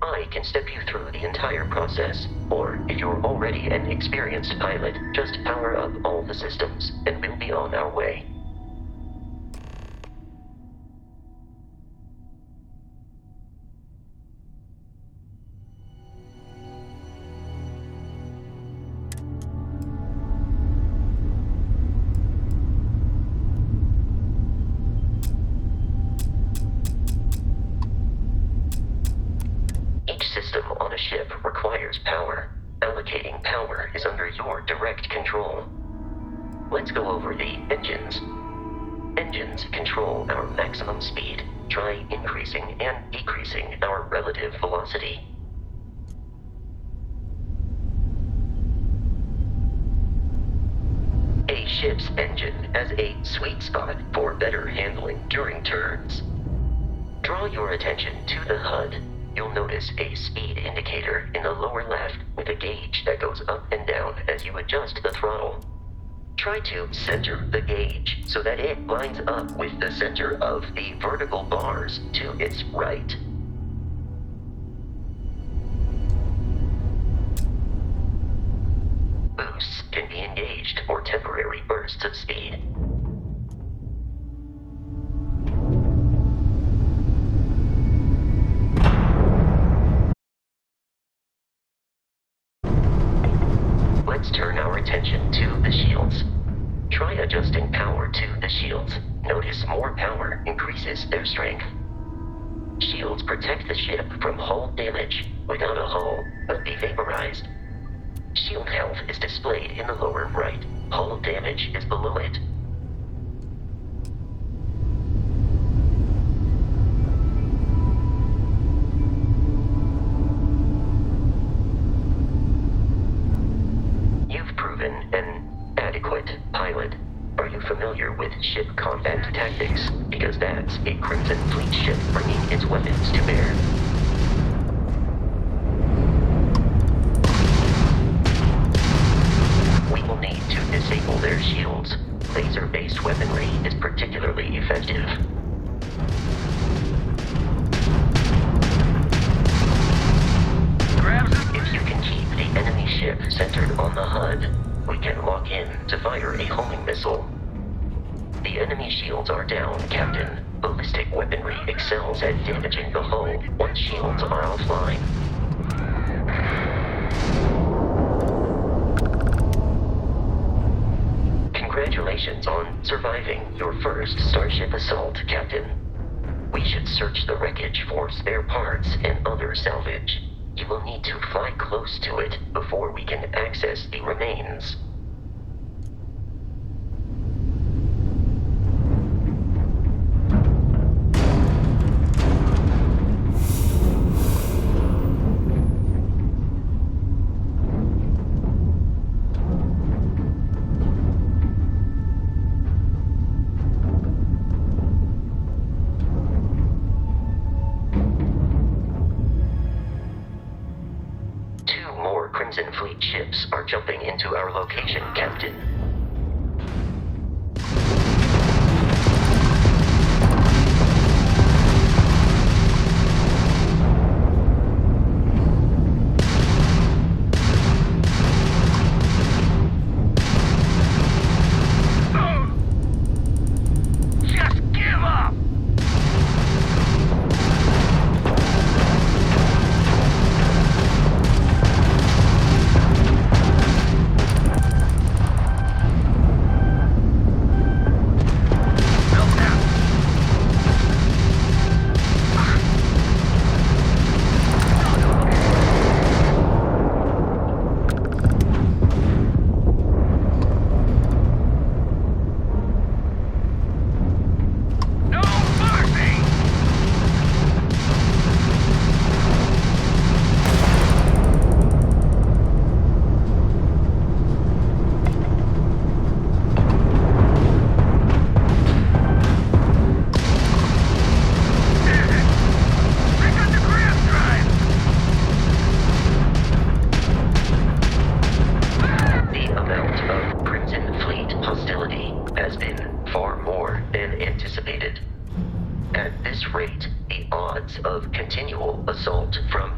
I can step you through the entire process, or if you're already an experienced pilot, just power up all the systems, and we'll be on our way. Each system on a ship requires power. Allocating power is under your direct control. Let's go over the engines. Engines control our maximum speed. Try increasing and decreasing our relative velocity. A ship's engine has a sweet spot for better handling during turns. Draw your attention to the HUD. You'll notice a speed indicator in the lower left with a gauge that goes up and down as you adjust the throttle. Try to center the gauge so that it lines up with the center of the vertical bars to its right. Boosts can be engaged for temporary bursts of speed. Let's turn our attention to the shields. Try adjusting power to the shields. Notice more power increases their strength. Shields protect the ship from hull damage. Without a hull, but be vaporized. Shield health is displayed in the lower right. Hull damage is below it. You've proven an adequate pilot. Are you familiar with ship combat tactics? Because that's a Crimson Fleet ship bringing its weapons to bear. We will need to disable their shields. Laser-based weaponry is particularly effective. If you can keep the enemy ship centered on the HUD, we can lock in to fire a homing missile. The enemy shields are down, Captain. Ballistic weaponry excels at damaging the hull once shields are offline. Congratulations on surviving your first Starship assault, Captain. We should search the wreckage for spare parts and other salvage. You will need to fly close to it before we can access the remains. Crimson Fleet ships are jumping into our location, Captain.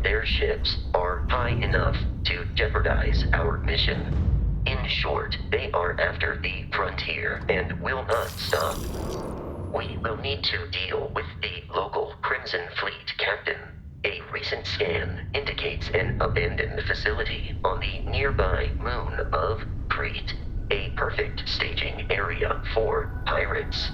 their ships are high enough to jeopardize our mission. In short, they are after the frontier and will not stop. We will need to deal with the local Crimson Fleet captain. A recent scan indicates an abandoned facility on the nearby moon of Crete, a perfect staging area for pirates.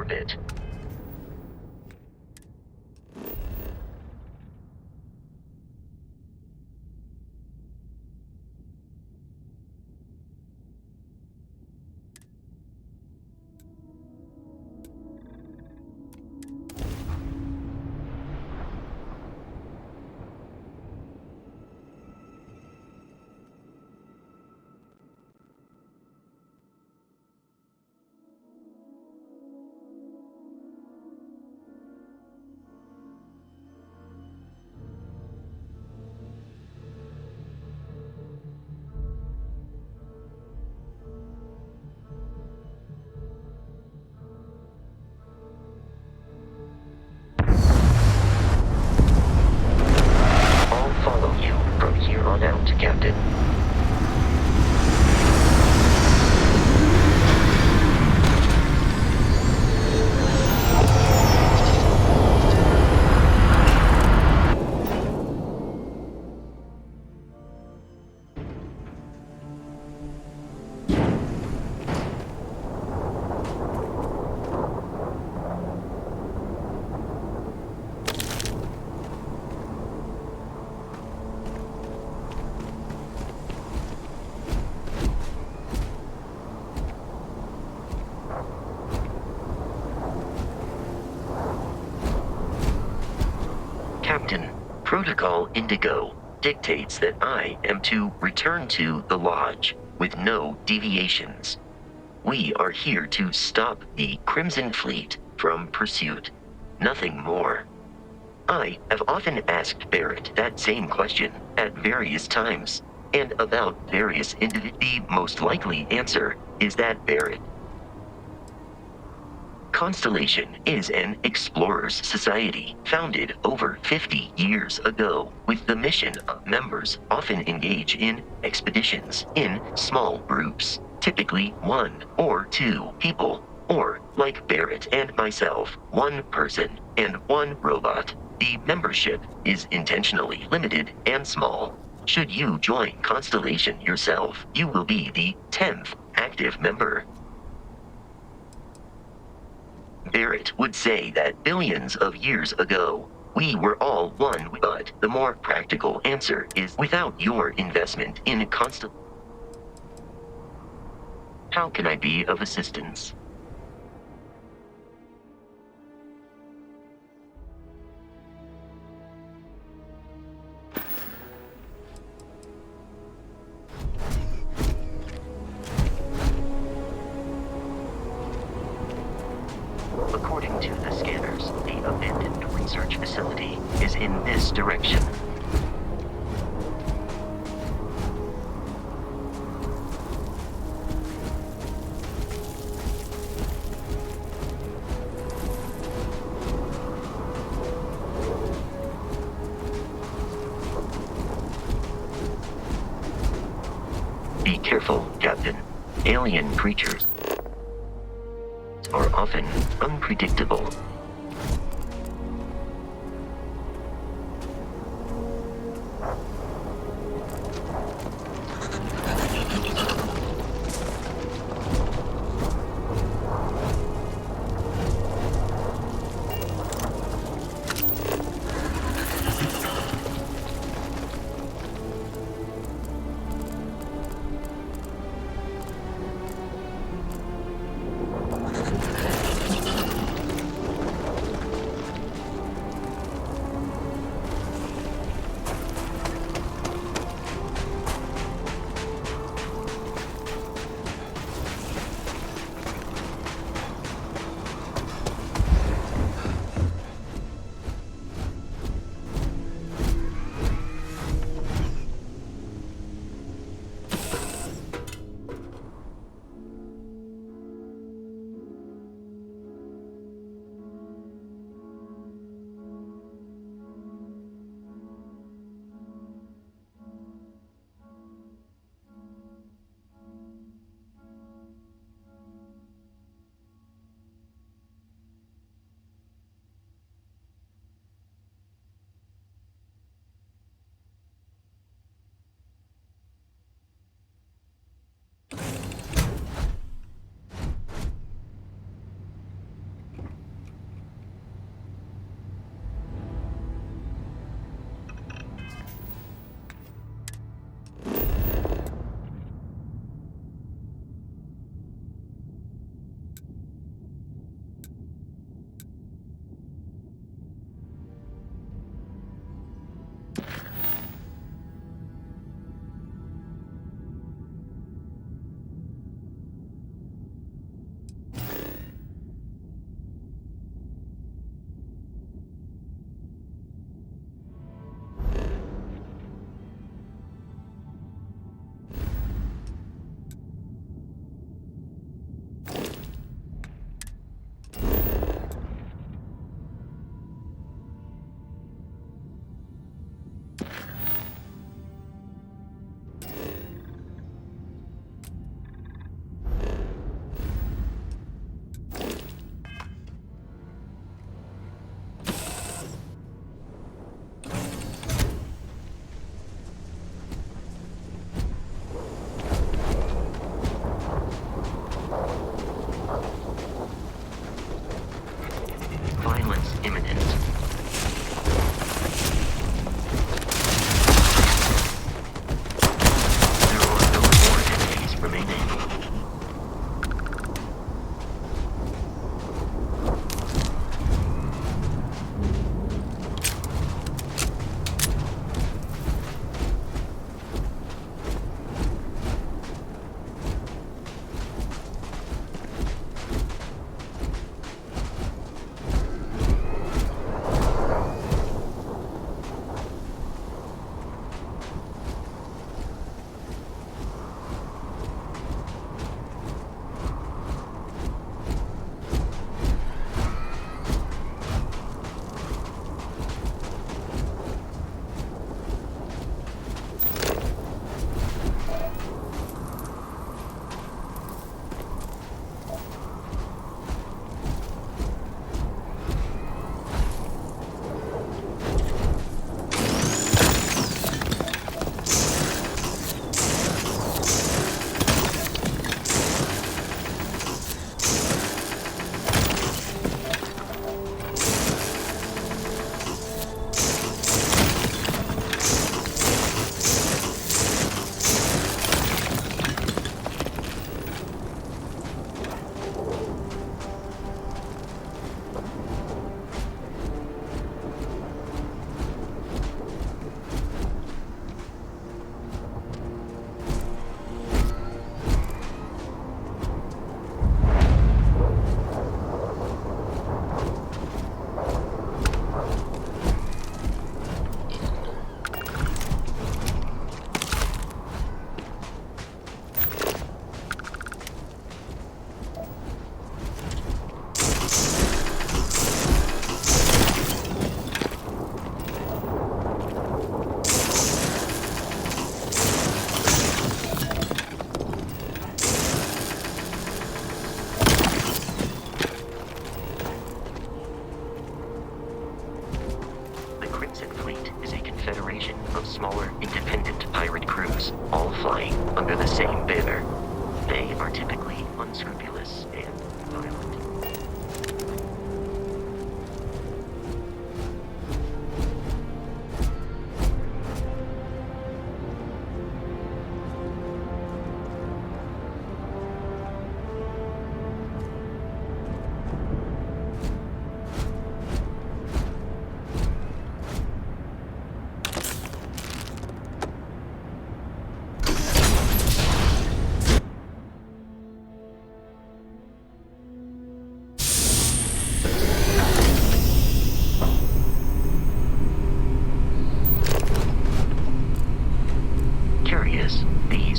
orbit. Captain. Captain, Protocol Indigo dictates that I am to return to the Lodge with no deviations. We are here to stop the Crimson Fleet from pursuit. Nothing more. I have often asked Barrett that same question at various times, and about various individuals. The most likely answer is that Barrett. Constellation is an explorers society founded over 50 years ago, with the mission of members often engage in expeditions in small groups, typically 1 or 2 people, or, like Barrett and myself, 1 person and 1 robot. The membership is intentionally limited and small. Should you join Constellation yourself, you will be the 10th active member. Barrett would say that billions of years ago, we were all one, but the more practical answer is without your investment in Constellation. How can I be of assistance? According to the scanners, the abandoned research facility is in this direction. Be careful, Captain. Alien creatures are often unpredictable.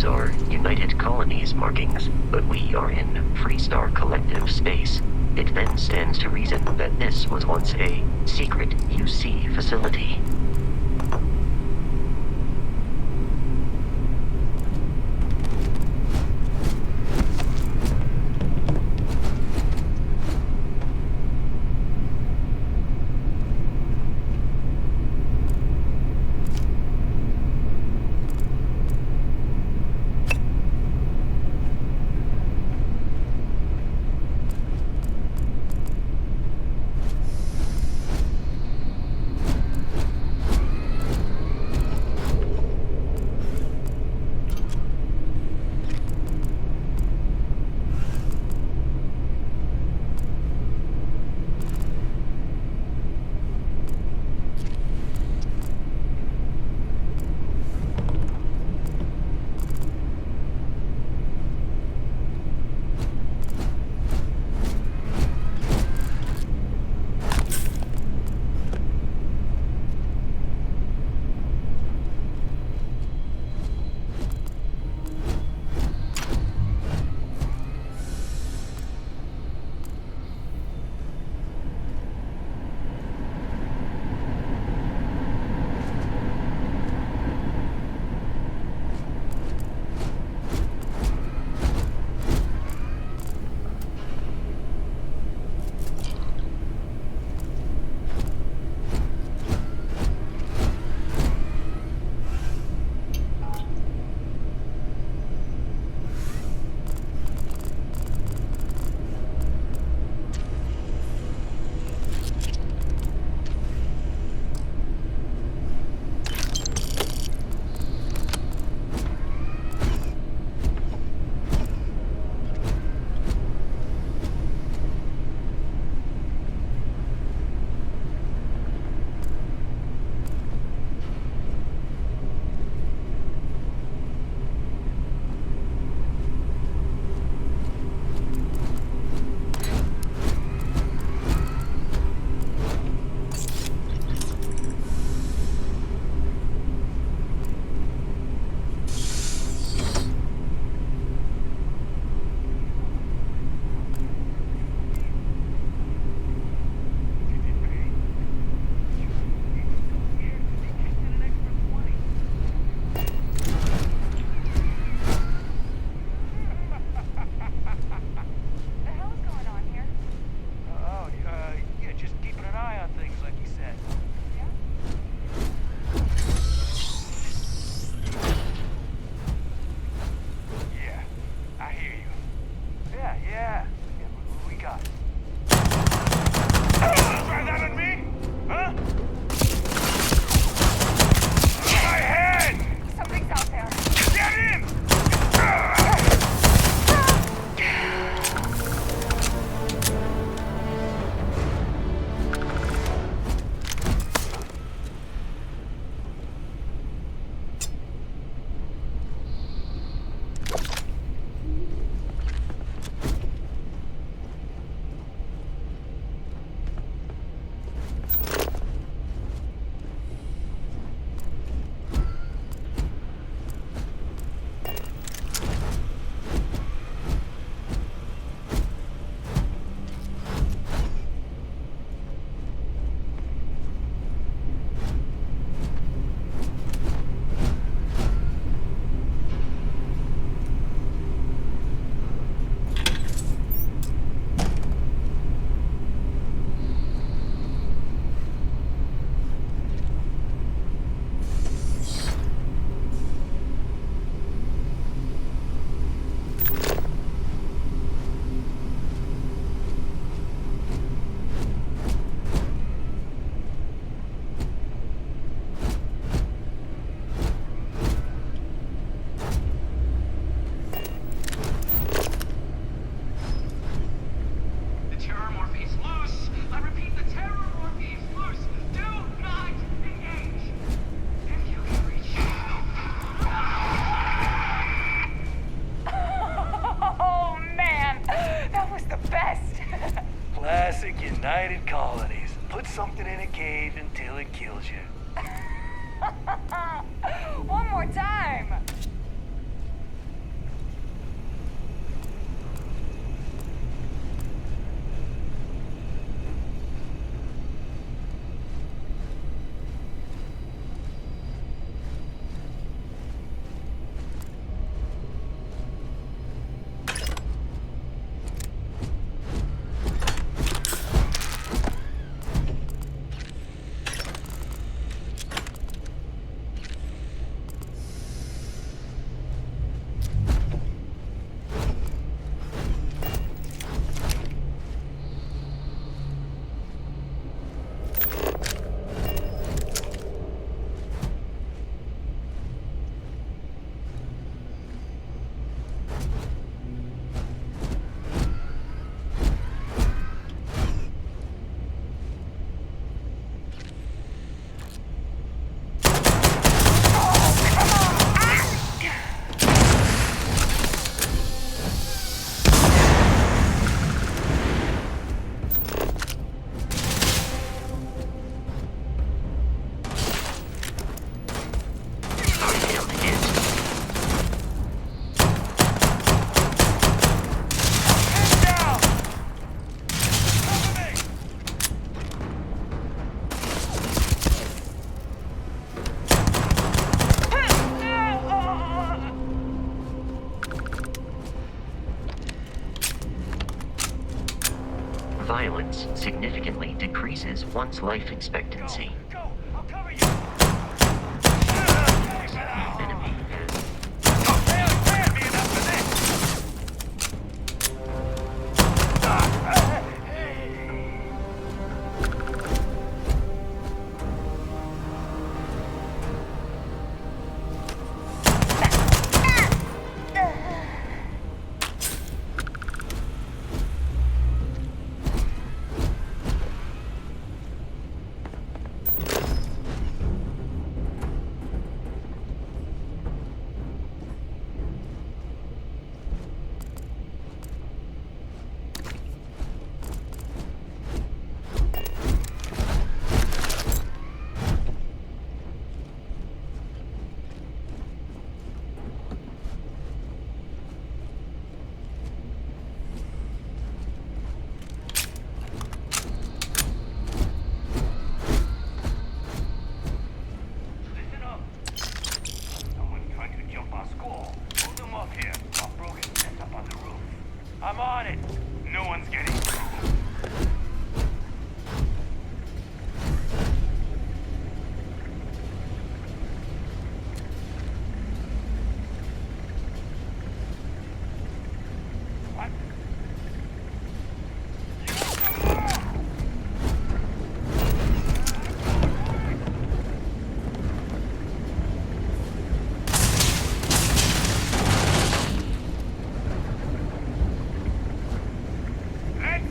are United Colonies markings, but we are in Freestar Collective space. It then stands to reason that this was once a secret UC facility. United Colonies. Put something in a cave until it kills you. One more time. Violence significantly decreases one's life expectancy. Go! I'll cover you! The enemy has They'll stand me enough for this! Listen up! Someone's trying to jump our school. Hold them up here. While Brogan sets up on the roof. I'm on it! No one's getting through. What? Let's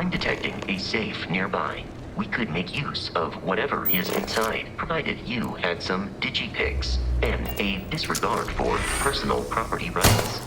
I'm detecting a safe nearby. We could make use of whatever is inside, provided you had some digipics and a disregard for personal property rights.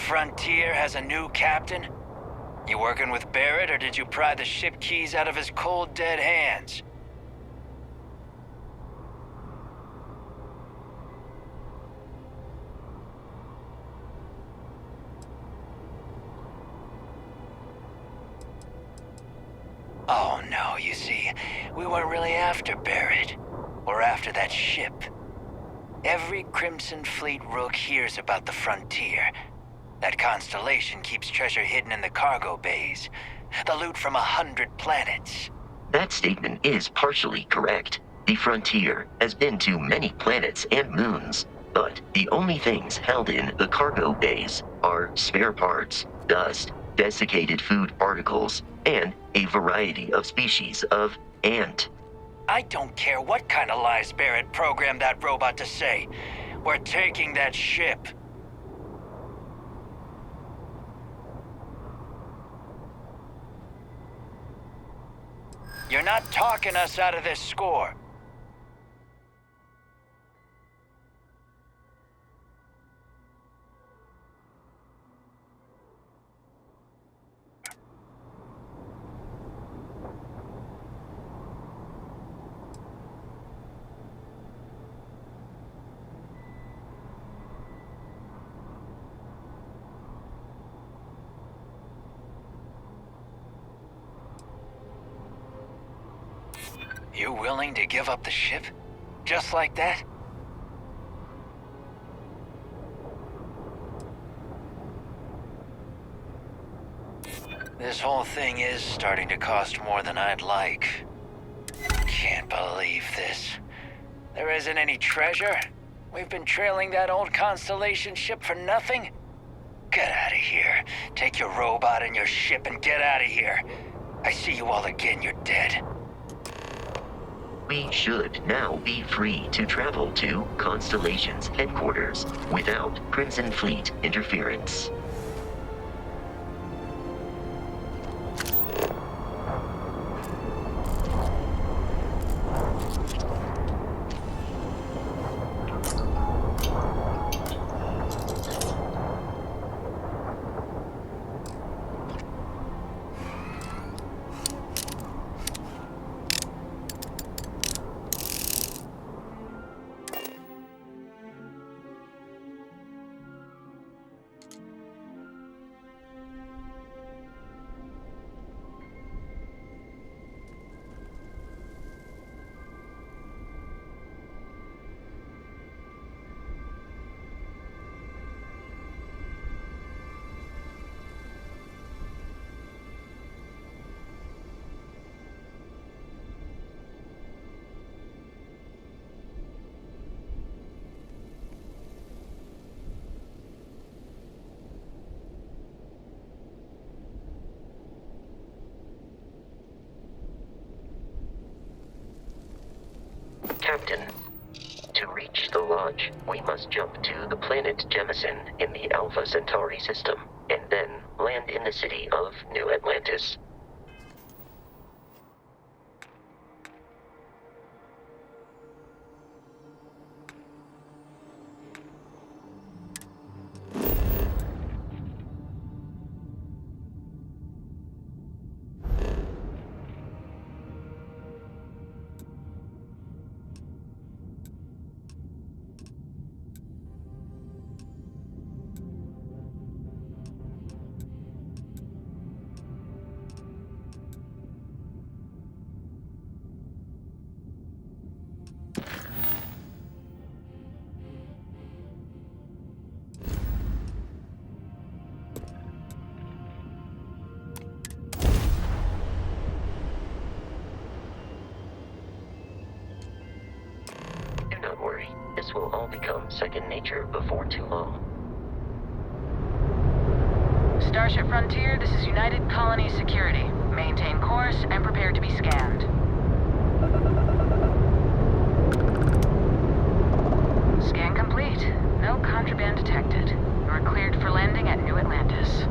Frontier has a new captain? You working with Barrett, or did you pry the ship keys out of his cold, dead hands? Oh no, you see, we weren't really after Barrett. We're after that ship. Every Crimson Fleet rook hears about the Frontier. That constellation keeps treasure hidden in the cargo bays. The loot from 100 planets. That statement is partially correct. The Frontier has been to many planets and moons, but the only things held in the cargo bays are spare parts, dust, desiccated food particles, and a variety of species of ant. I don't care what kind of lies Barrett programmed that robot to say. We're taking that ship. You're not talking us out of this score. You willing to give up the ship? Just like that? This whole thing is starting to cost more than I'd like. Can't believe this. There isn't any treasure? We've been trailing that old Constellation ship for nothing? Get out of here. Take your robot and your ship and get out of here. I see you all again, you're dead. We should now be free to travel to Constellation's headquarters without Crimson Fleet interference. Captain, to reach the Lodge, we must jump to the planet Jemison in the Alpha Centauri system, and then land in the city of New Atlantis. Don't worry, this will all become second nature before too long. Starship Frontier, this is United Colony Security. Maintain course and prepare to be scanned. Scan complete. No contraband detected. You are cleared for landing at New Atlantis.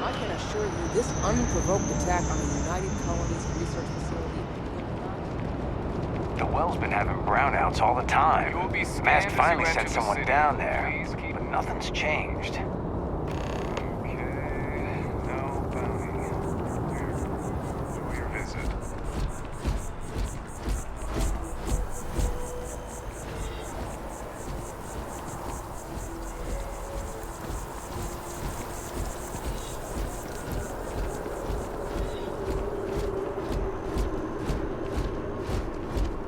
I can assure you this unprovoked attack on a United Colonies research facility The well's been having brownouts all the time. You will be scanned Mast as you finally enter sent the someone city. down there, Please keep- but nothing's changed. Okay. No bounty. Your visit.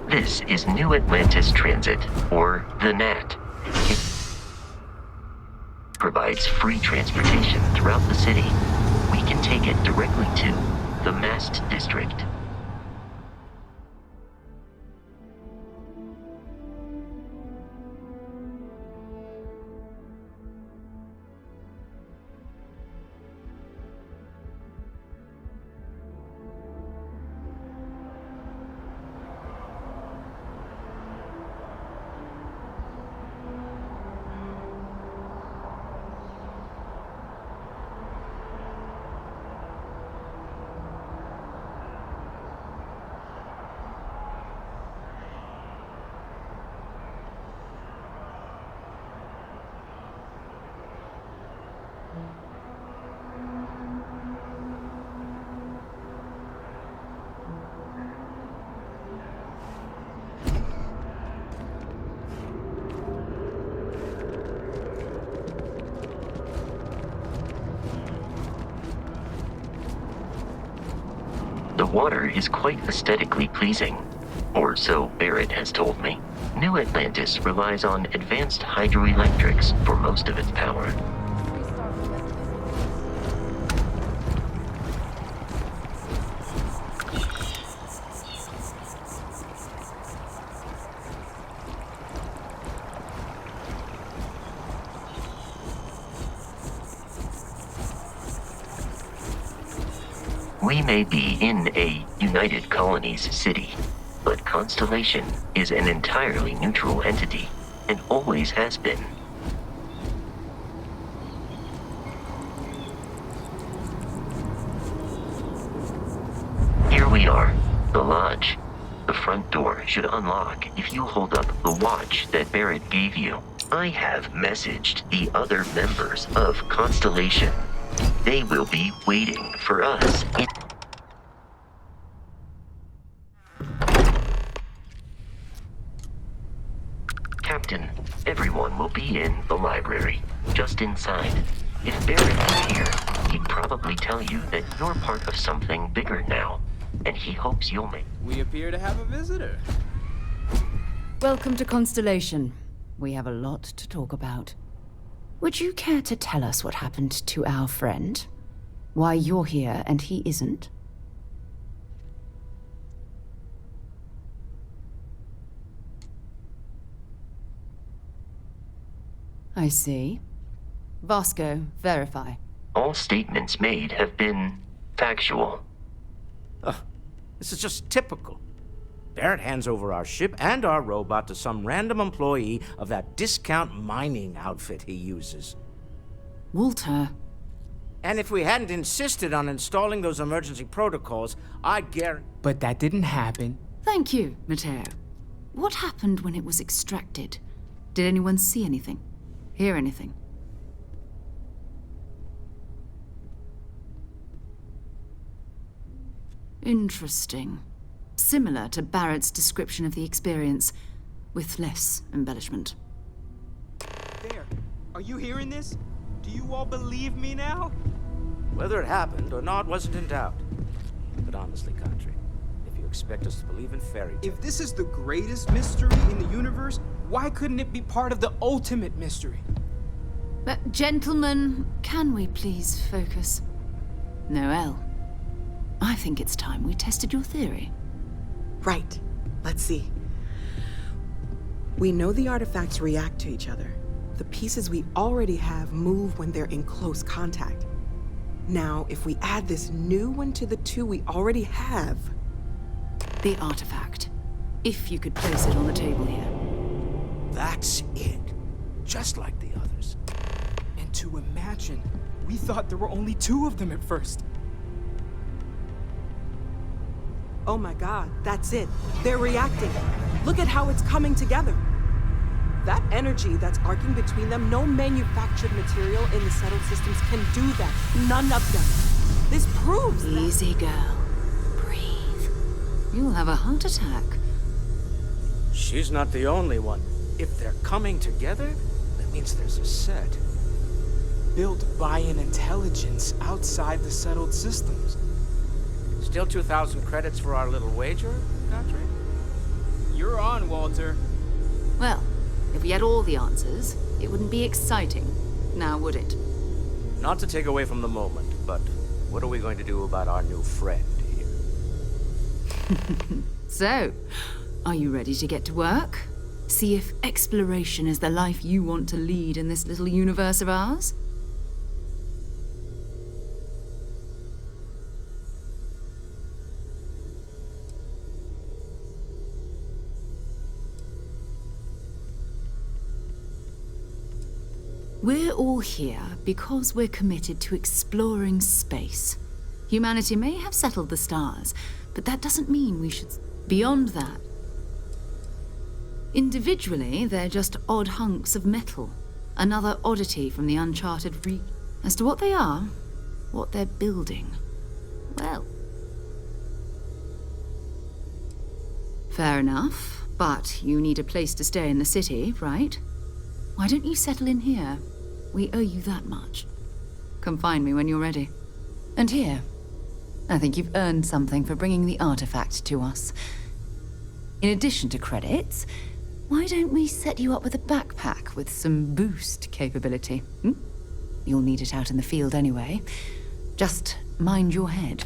This is New Atlantis Transit, or the NAT. It provides free transportation throughout the city. We can take it directly to the Mast District. The water is quite aesthetically pleasing, or so Barrett has told me. New Atlantis relies on advanced hydroelectrics for most of its power. We may be in a United Colonies city, but Constellation is an entirely neutral entity, and always has been. Here we are, the lodge. The front door should unlock if you hold up the watch that Barrett gave you. I have messaged the other members of Constellation. They will be waiting for us in... Captain, everyone will be in the library, just inside. If Barrett was here, he'd probably tell you that you're part of something bigger now, and he hopes you'll make... We appear to have a visitor. Welcome to Constellation. We have a lot to talk about. Would you care to tell us what happened to our friend? Why you're here and he isn't? I see. Vasco, verify. All statements made have been factual. This is just typical. Barrett hands over our ship and our robot to some random employee of that discount mining outfit he uses. Walter. And if we hadn't insisted on installing those emergency protocols, I guarantee... But that didn't happen. Thank you, Matteo. What happened when it was extracted? Did anyone see anything? Hear anything? Interesting. Similar to Barrett's description of the experience, with less embellishment. There. Are you hearing this? Do you all believe me now? Whether it happened or not wasn't in doubt. But honestly, Country, if you expect us to believe in fairy tales... If this is the greatest mystery in the universe, why couldn't it be part of the ultimate mystery? But, gentlemen, can we please focus? Noel, I think it's time we tested your theory. Right. Let's see. We know the artifacts react to each other. The pieces we already have move when they're in close contact. Now, if we add this new one to the two we already have... The artifact. If you could place it on the table here. That's it. Just like the others. And to imagine We thought there were only 2 of them at first. Oh my god, that's it. They're reacting. Look at how it's coming together. That energy that's arcing between them, no manufactured material in the settled systems can do that. None of them. This proves that. Easy, girl. Breathe. You'll have a heart attack. She's not the only one. If they're coming together, that means there's a set. Built by an intelligence outside the settled systems. Still 2,000 credits for our little wager, Godfrey? You're on, Walter. Well, if we had all the answers, it wouldn't be exciting, now would it? Not to take away from the moment, but what are we going to do about our new friend here? So, are you ready to get to work? See if exploration is the life you want to lead in this little universe of ours? We're all here because we're committed to exploring space. Humanity may have settled the stars, but that doesn't mean we should... Beyond that, individually, they're just odd hunks of metal. Another oddity from the uncharted reach. As to what they are, what they're building, well... Fair enough, but you need a place to stay in the city, right? Why don't you settle in here? We owe you that much. Come find me when you're ready. And here, I think you've earned something for bringing the artifact to us. In addition to credits, why don't we set you up with a backpack with some boost capability? You'll need it out in the field anyway. Just mind your head.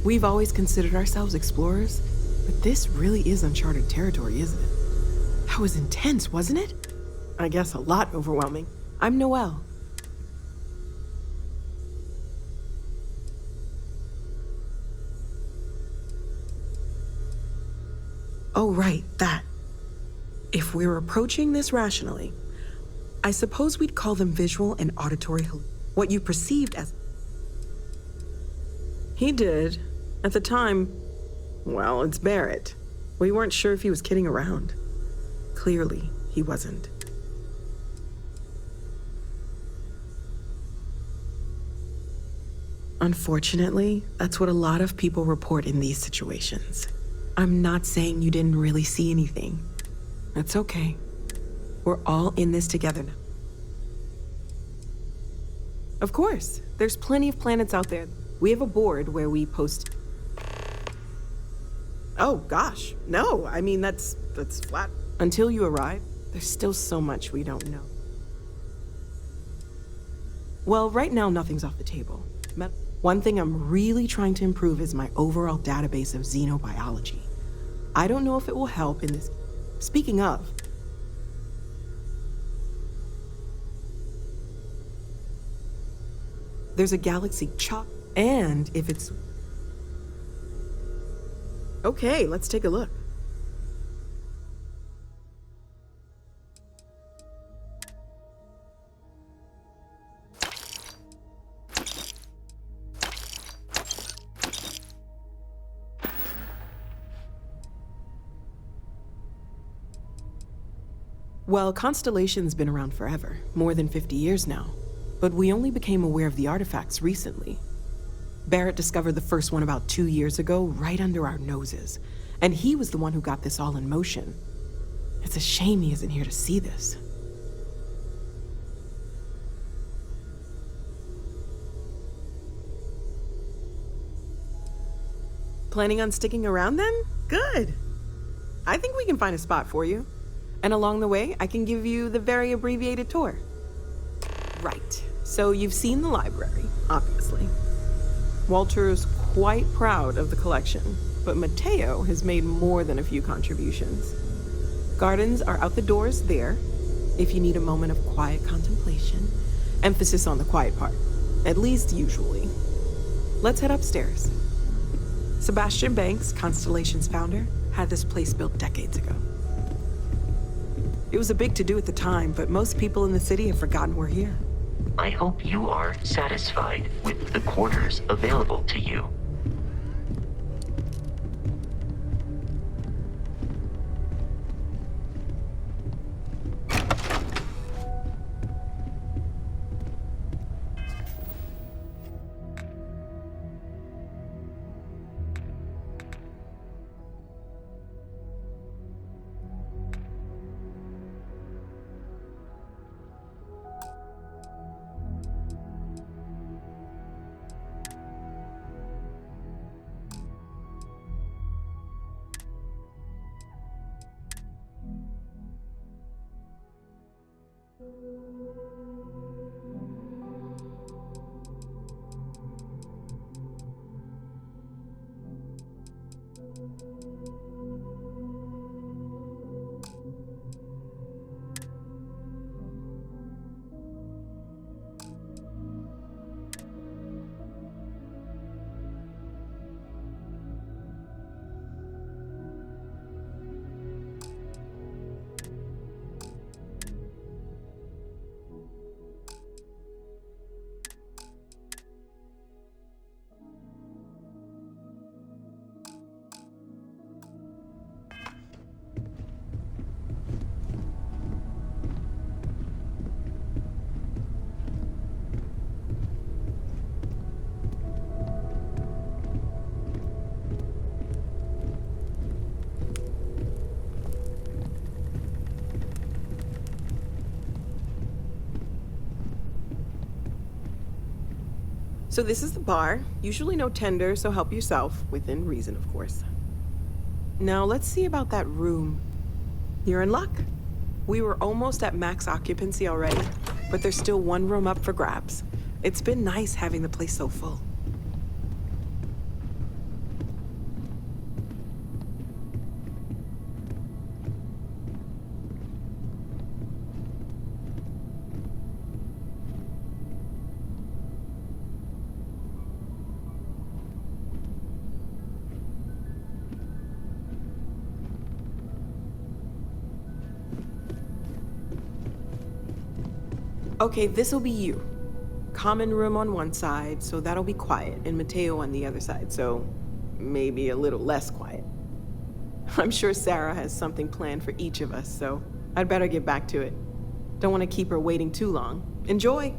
We've always considered ourselves explorers, but this really is uncharted territory, isn't it? That was intense, wasn't it? I guess a lot overwhelming. I'm Noelle. Oh, right, that. If we're approaching this rationally, I suppose we'd call them visual and auditory what you perceived as... He did. At the time, well, it's Barrett. We weren't sure if he was kidding around. Clearly, he wasn't. Unfortunately, that's what a lot of people report in these situations. I'm not saying you didn't really see anything. That's okay. We're all in this together now. Of course, there's plenty of planets out there. We have a board where we post... Oh, gosh. No, I mean, that's flat. Until you arrive, there's still so much we don't know. Well, right now, nothing's off the table. One thing I'm really trying to improve is my overall database of xenobiology. I don't know if it will help in this... Speaking of... There's a galaxy chock, and if it's... Okay, let's take a look. Well, Constellation's been around forever, more than 50 years now. But we only became aware of the artifacts recently. Barrett discovered the first one about 2 years ago, right under our noses. And he was the one who got this all in motion. It's a shame he isn't here to see this. Planning on sticking around then? Good. I think we can find a spot for you. And along the way, I can give you the very abbreviated tour. Right. So you've seen the library, obviously. Walter's quite proud of the collection, but Mateo has made more than a few contributions. Gardens are out the doors there, if you need a moment of quiet contemplation. Emphasis on the quiet part, at least usually. Let's head upstairs. Sebastian Banks, Constellation's founder, had this place built decades ago. It was a big to-do at the time, but most people in the city have forgotten we're here. I hope you are satisfied with the quarters available to you. So this is the bar. Usually no tender, so help yourself, within reason, of course. Now let's see about that room. You're in luck. We were almost at max occupancy already, but there's still one room up for grabs. It's been nice having the place so full. Okay, this'll be you. Common room on one side, so that'll be quiet, and Mateo on the other side, so maybe a little less quiet. I'm sure Sarah has something planned for each of us, so I'd better get back to it. Don't want to keep her waiting too long. Enjoy!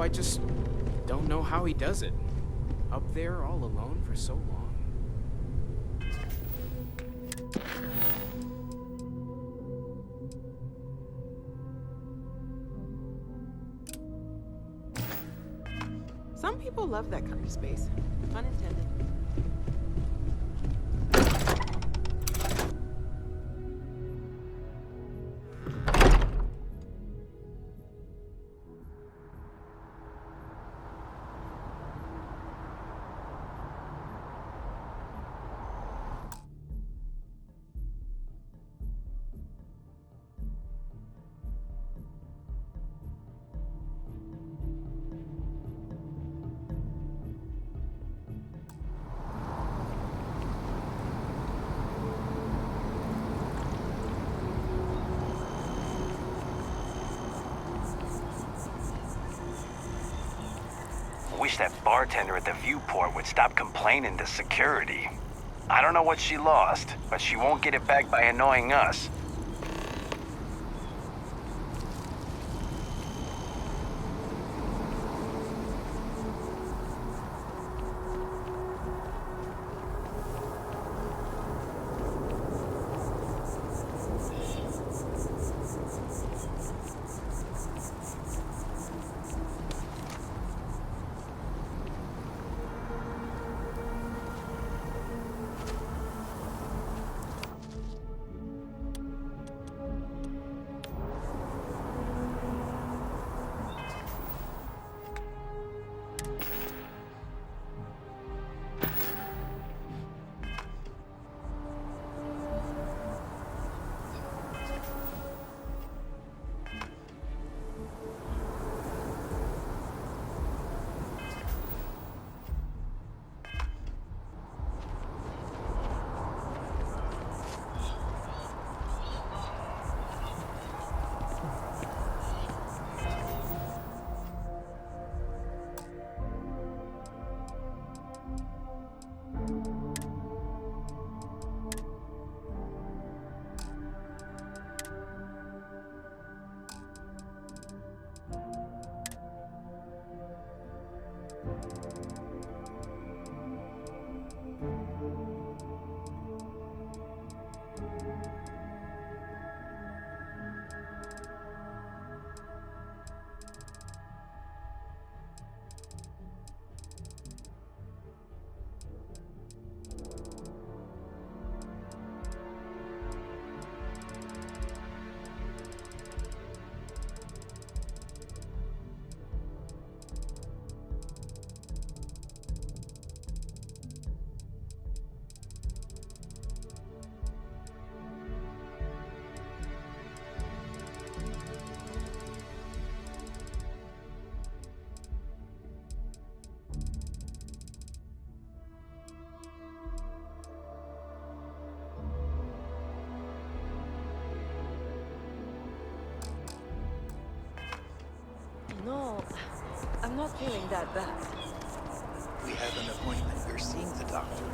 I just don't know how he does it. Up there all alone for so long. Some people love that kind of space. Pun intended. Wish that bartender at the viewport would stop complaining to security. I don't know what she lost, but she won't get it back by annoying us. No, I'm not feeling that bad. We have an appointment. We're seeing the doctor.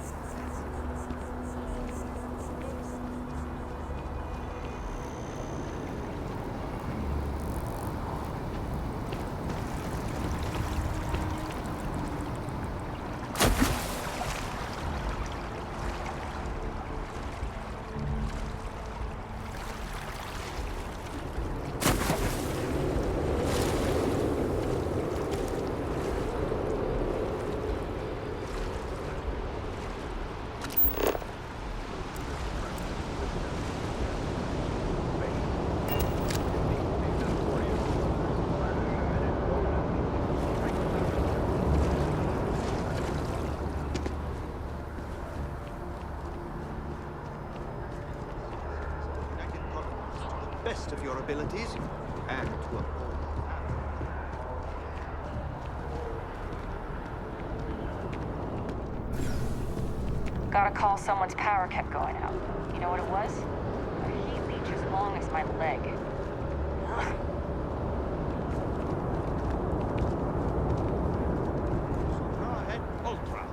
Best of your abilities, and to a Got a call someone's power kept going out. You know what it was? A heat leech as long as my leg. Starhead Ultra.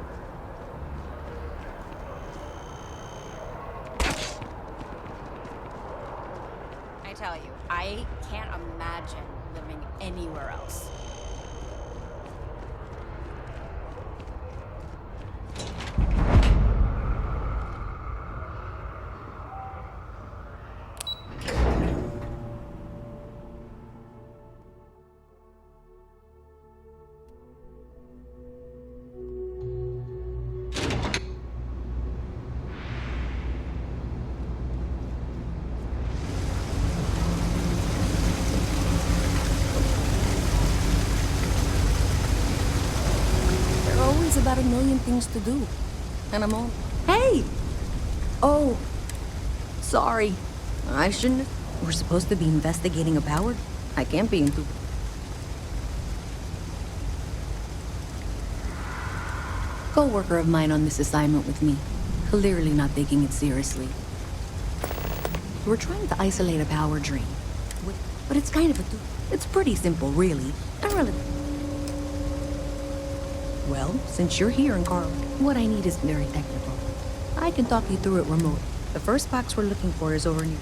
I tell you, I can't imagine living anywhere else. million things to do. And I'm all... Hey! Oh, sorry. I shouldn't have... We're supposed to be investigating a Ballard. I can't be into... Co-worker of mine on this assignment with me. Clearly not taking it seriously. We're trying to isolate a power drain. But it's kind of a... It's pretty simple, really. I really... Well, since you're here, and Carl, what I need is very technical. I can talk you through it remote. The first box we're looking for is over near...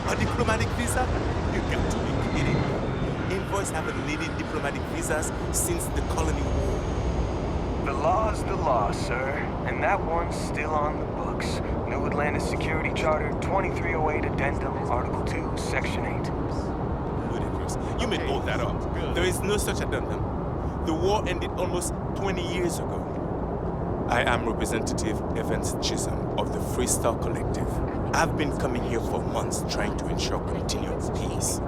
A diplomatic visa? You got to be kidding me. Envoys haven't needed diplomatic visas since the colony war. The law's the law, sir. And that one's still on the books. New Atlantis Security Charter 2308 Addendum, Article 2, Section 8. Ludicrous. You made all that up. There is no such addendum. The war ended almost 20 years ago. I am Representative Evans Chisholm of the Freestar Collective. I've been coming here for months trying to ensure continued peace.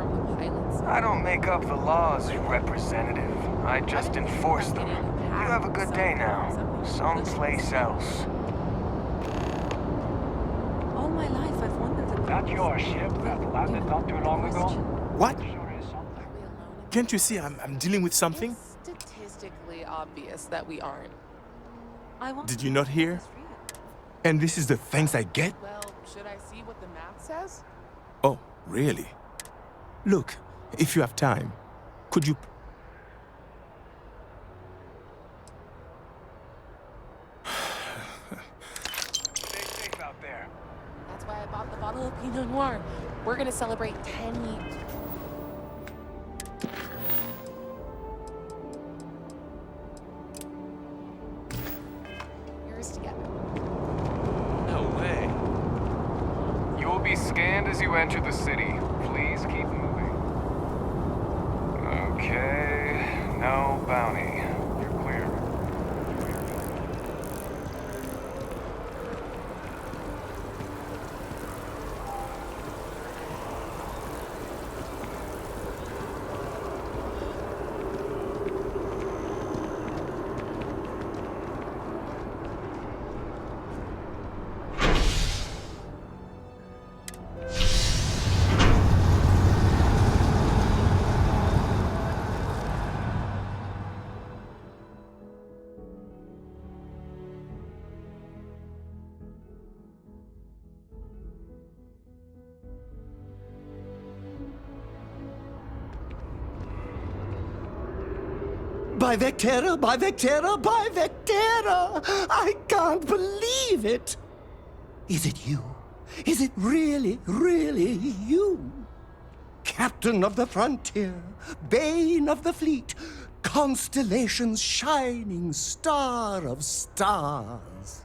I don't make up the laws, Representative. I just enforce them. You have a good day now. Someplace else. All my life I've wondered if... That your ship that landed not too long ago? What? Can't you see I'm dealing with something? It's statistically obvious that we aren't. Did you not hear? And this is the thanks I get? Well, should I see what the map says? Oh, really? Look, if you have time, could you... Stay safe out there. That's why I bought the bottle of Pinot Noir. We're gonna celebrate 10 years. Together. No way. You will be scanned as you enter the city. Please keep moving. Okay. No bounty. You're clear. By Vectera, by Vectera, by Vectera! I can't believe it! Is it you? Is it really, really you? Captain of the frontier, bane of the fleet, Constellation's shining star of stars.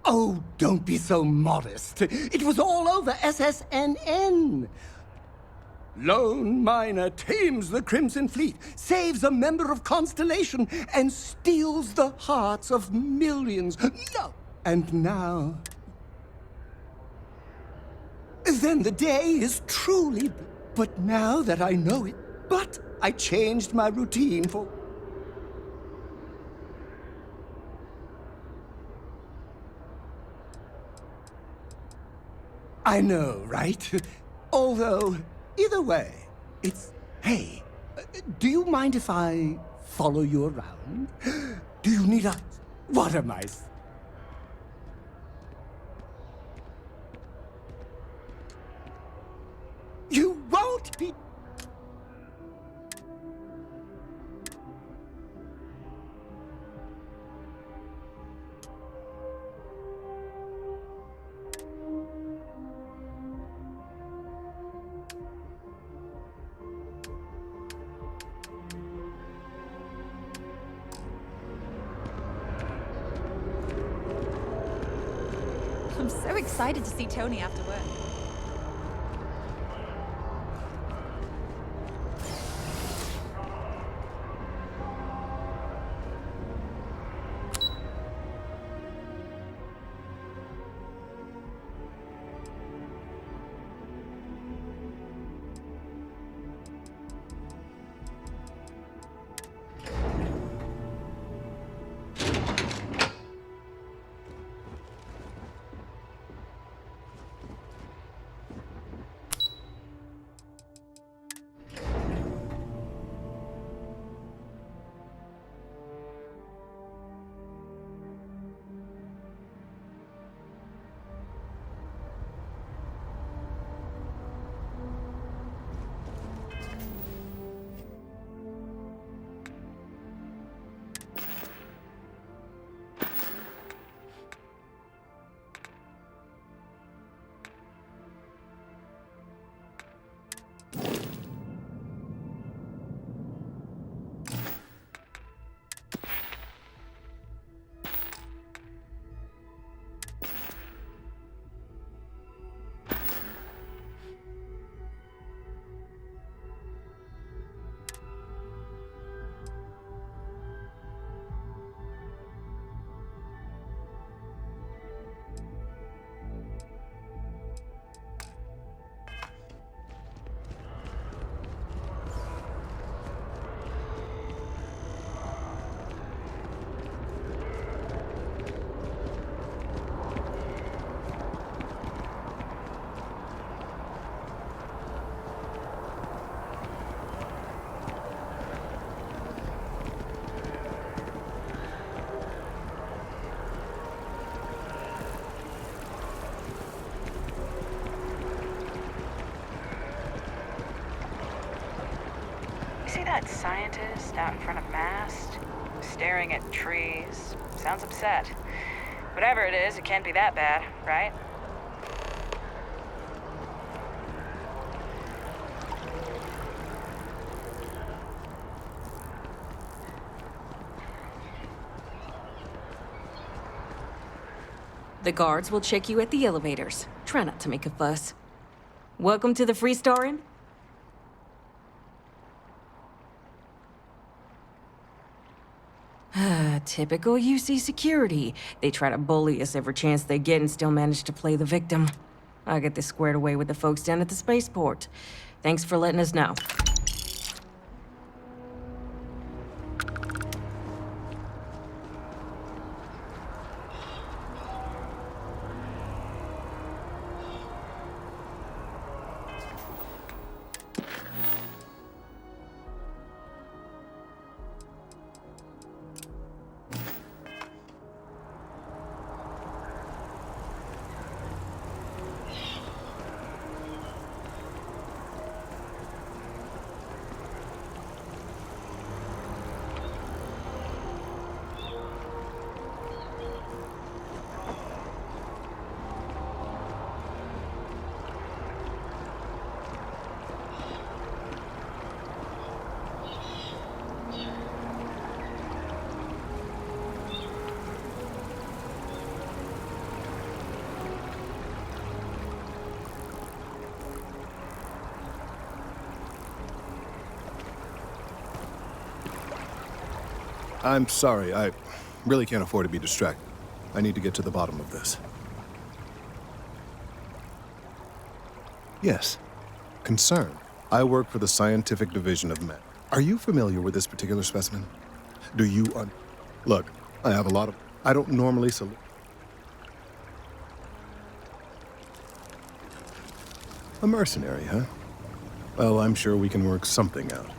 Oh, don't be so modest. It was all over SSNN. Lone miner tames the Crimson Fleet, saves a member of Constellation, and steals the hearts of millions. No! And now... Then the day is truly... But now that I know it... But I changed my routine for... I know, right? Although, either way, it's... Hey, do you mind if I follow you around? Do you need a... What am I... You won't be... I'm so excited to see Tony after work. See that scientist out in front of Mast? Staring at trees. Sounds upset. Whatever it is, it can't be that bad, right? The guards will check you at the elevators. Try not to make a fuss. Welcome to the Freestar Inn. Typical UC security. They try to bully us every chance they get and still manage to play the victim. I'll get this squared away with the folks down at the spaceport. Thanks for letting us know. I'm sorry, I really can't afford to be distracted. I need to get to the bottom of this. Yes. Concern. I work for the Scientific Division of Met. Are you familiar with this particular specimen? Do you Look, I have a lot of... I don't normally salute... A mercenary, huh? Well, I'm sure we can work something out.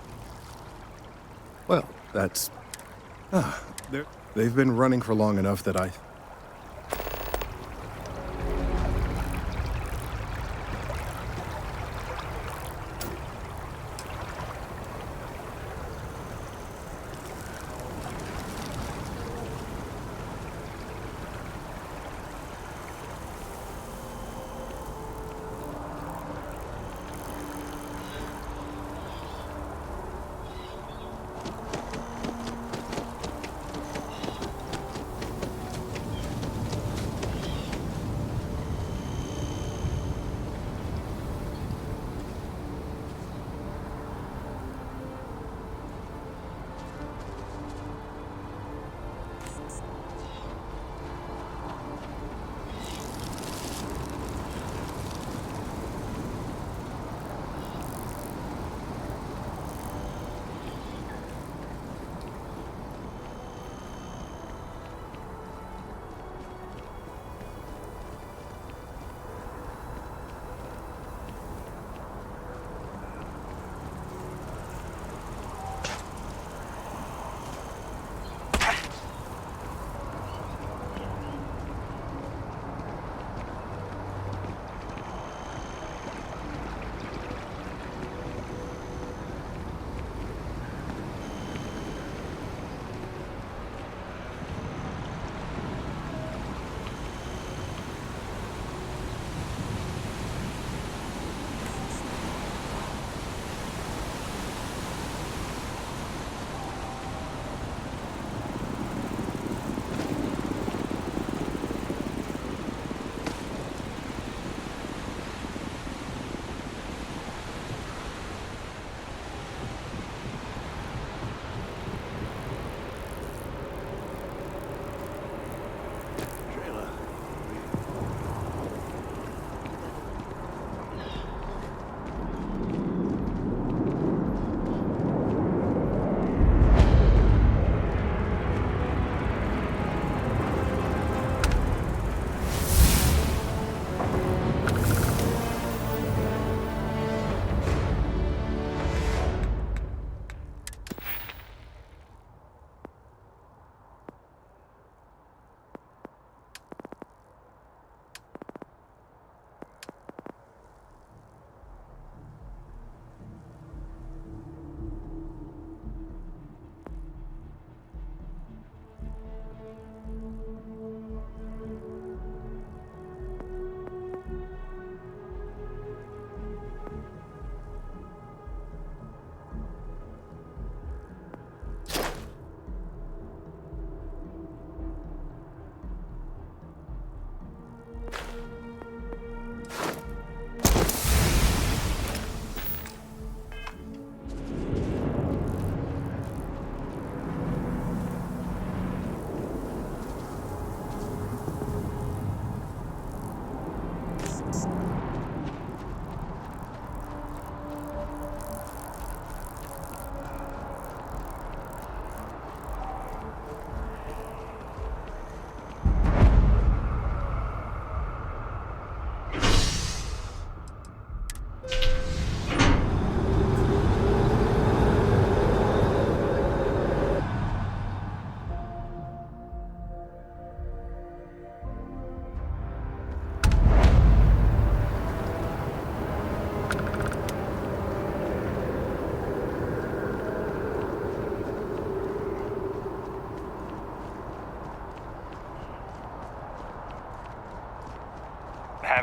Well, that's... they've been running for long enough that I...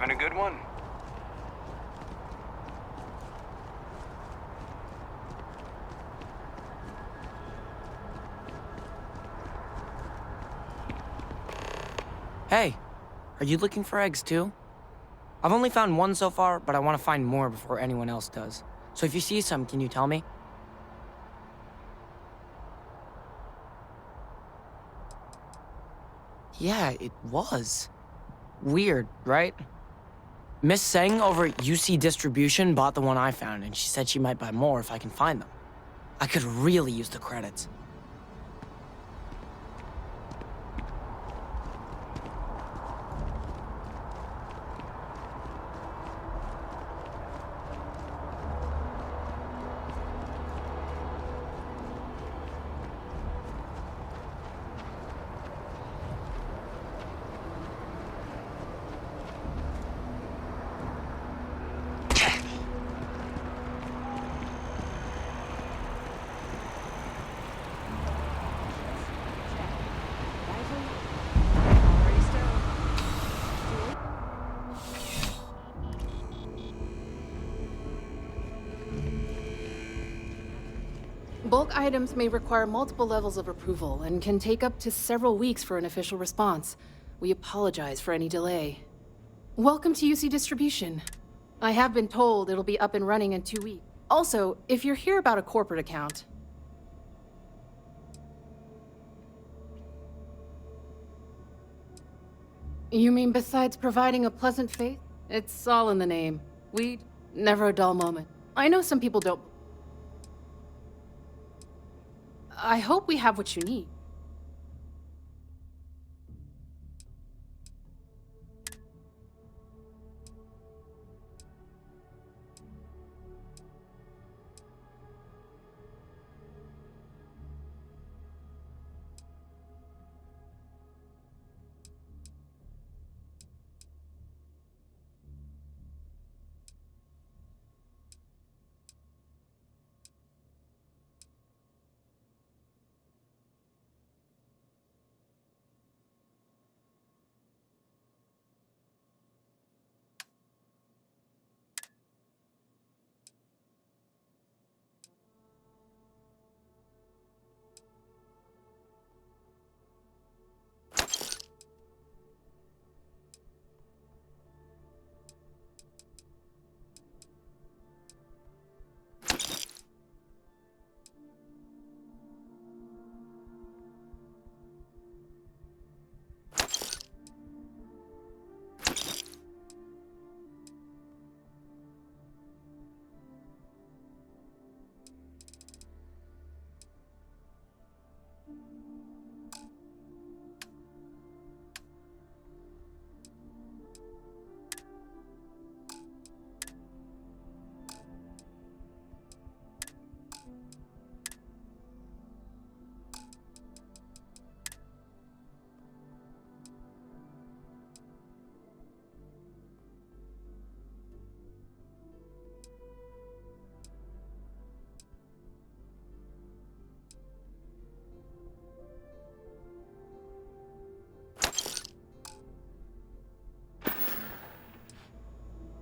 Having a good one? Hey, are you looking for eggs too? I've only found one so far, but I want to find more before anyone else does. So if you see some, can you tell me? Yeah, it was. Weird, right? Miss Seng over at UC Distribution bought the one I found, and she said she might buy more if I can find them. I could really use the credits. Bulk items may require multiple levels of approval and can take up to several weeks for an official response. We apologize for any delay. Welcome to UC Distribution. I have been told it'll be up and running in 2 weeks. Also, if you're here about a corporate account... You mean besides providing a pleasant face? It's all in the name. Never a dull moment. I know some people don't... I hope we have what you need.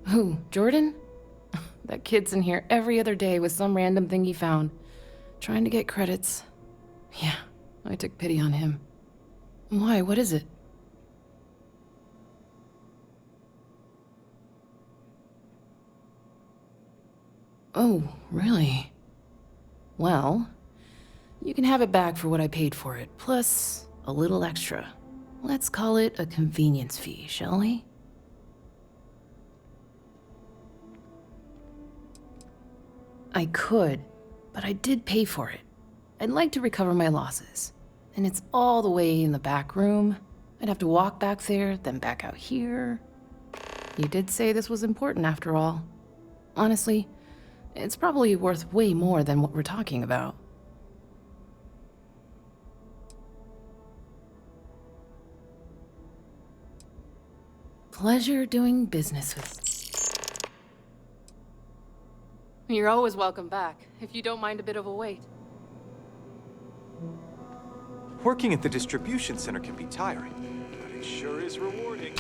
Who, Jordan? That kid's in here every other day with some random thing he found. Trying to get credits. Yeah, I took pity on him. Why, what is it? Oh, really? Well, you can have it back for what I paid for it, plus a little extra. Let's call it a convenience fee, shall we? I could, but I did pay for it. I'd like to recover my losses. And it's all the way in the back room. I'd have to walk back there, then back out here. You did say this was important after all. Honestly, it's probably worth way more than what we're talking about. Pleasure doing business with... You're always welcome back, if you don't mind a bit of a wait. Working at the distribution center can be tiring, but it sure is rewarding.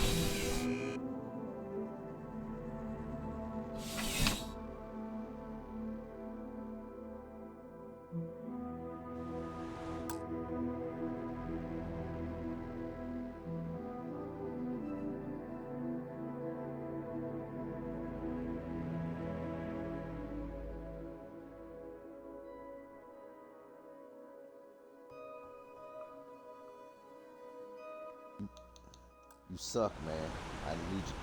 You suck, man.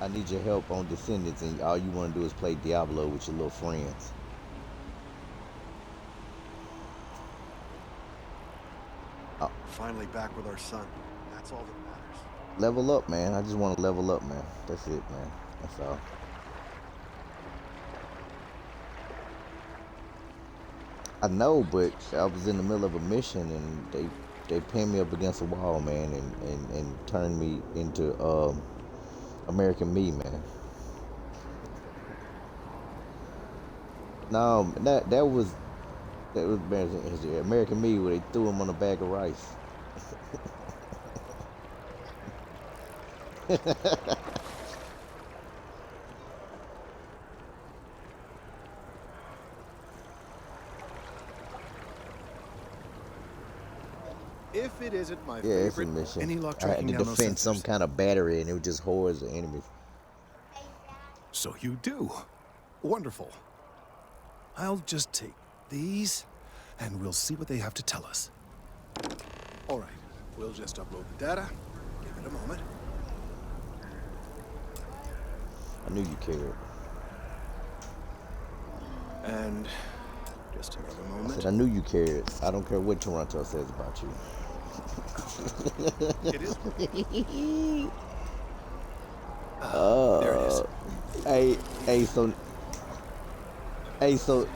I need your help on Descendants, and all you want to do is play Diablo with your little friends. Finally back with our son. That's all that matters. Level up, man. I just want to level up, man. That's it, man. That's all. I know, but I was in the middle of a mission, and they pinned me up against a wall, man, and turned me into American Me, man. No, that was American Me, where they threw him on a bag of rice. If it isn't my Yeah, it's a favorite, mission. any luck I had tracking to down those defend sensors? some kind of battery, and it was just hordes of enemies. So you do. Wonderful. I'll just take these, and we'll see what they have to tell us. All right, we'll just upload the data. Give it a moment. I knew you cared. And just another I moment. said I knew you cared. I don't care what Toronto says about you. It is. There it is. So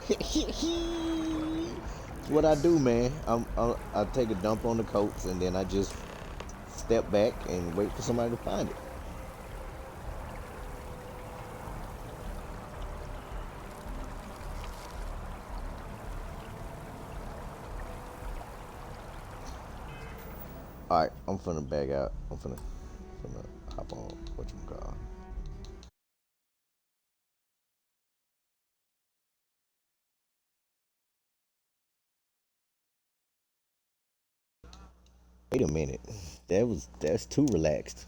it's what I do, man. I take a dump on the coats, and then I just step back and wait for somebody to find it. All right, I'm finna bag out. I'm finna hop on whatchamacallit. Wait a minute. That's too relaxed.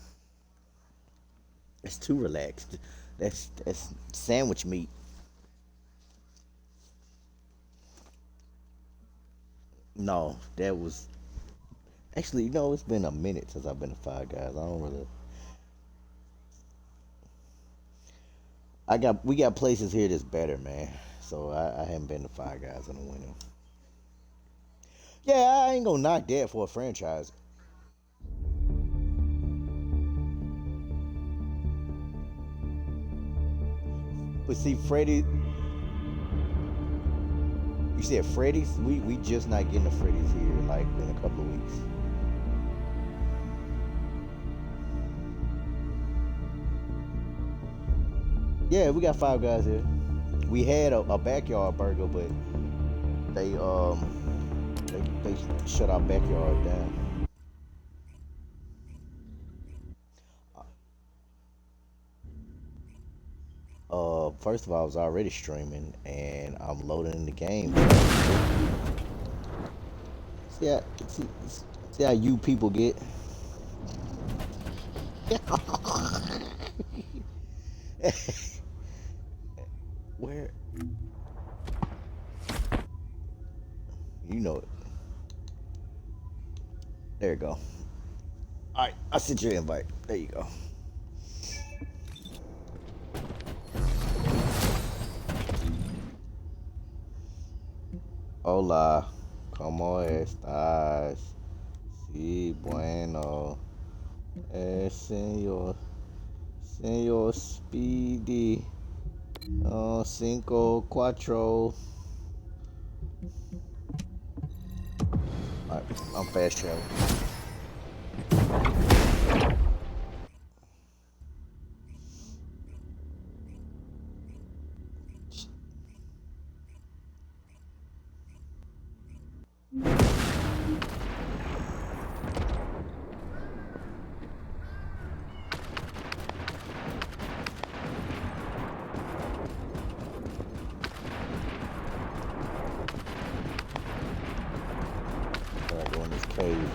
That's too relaxed. That's sandwich meat. No, that was actually, it's been a minute since I've been to Five Guys. I don't really. We got places here that's better, man. So I haven't been to Five Guys in a winter. Yeah, I ain't gonna knock that for a franchise. But see, Freddy. You said Freddy's? We just not getting to Freddy's here like in a couple of weeks. Yeah, we got Five Guys here. We had a backyard burger, but they shut our backyard down. First of all, I was already streaming, and I'm loading the game. See how you people get. Where? You know it. There you go. Alright, I sent you an invite. There you go. Hola, ¿cómo estás? Sí, bueno. Señor Speedy. 5, 4. Alright, I'm fast traveling. Gotta go in this cave.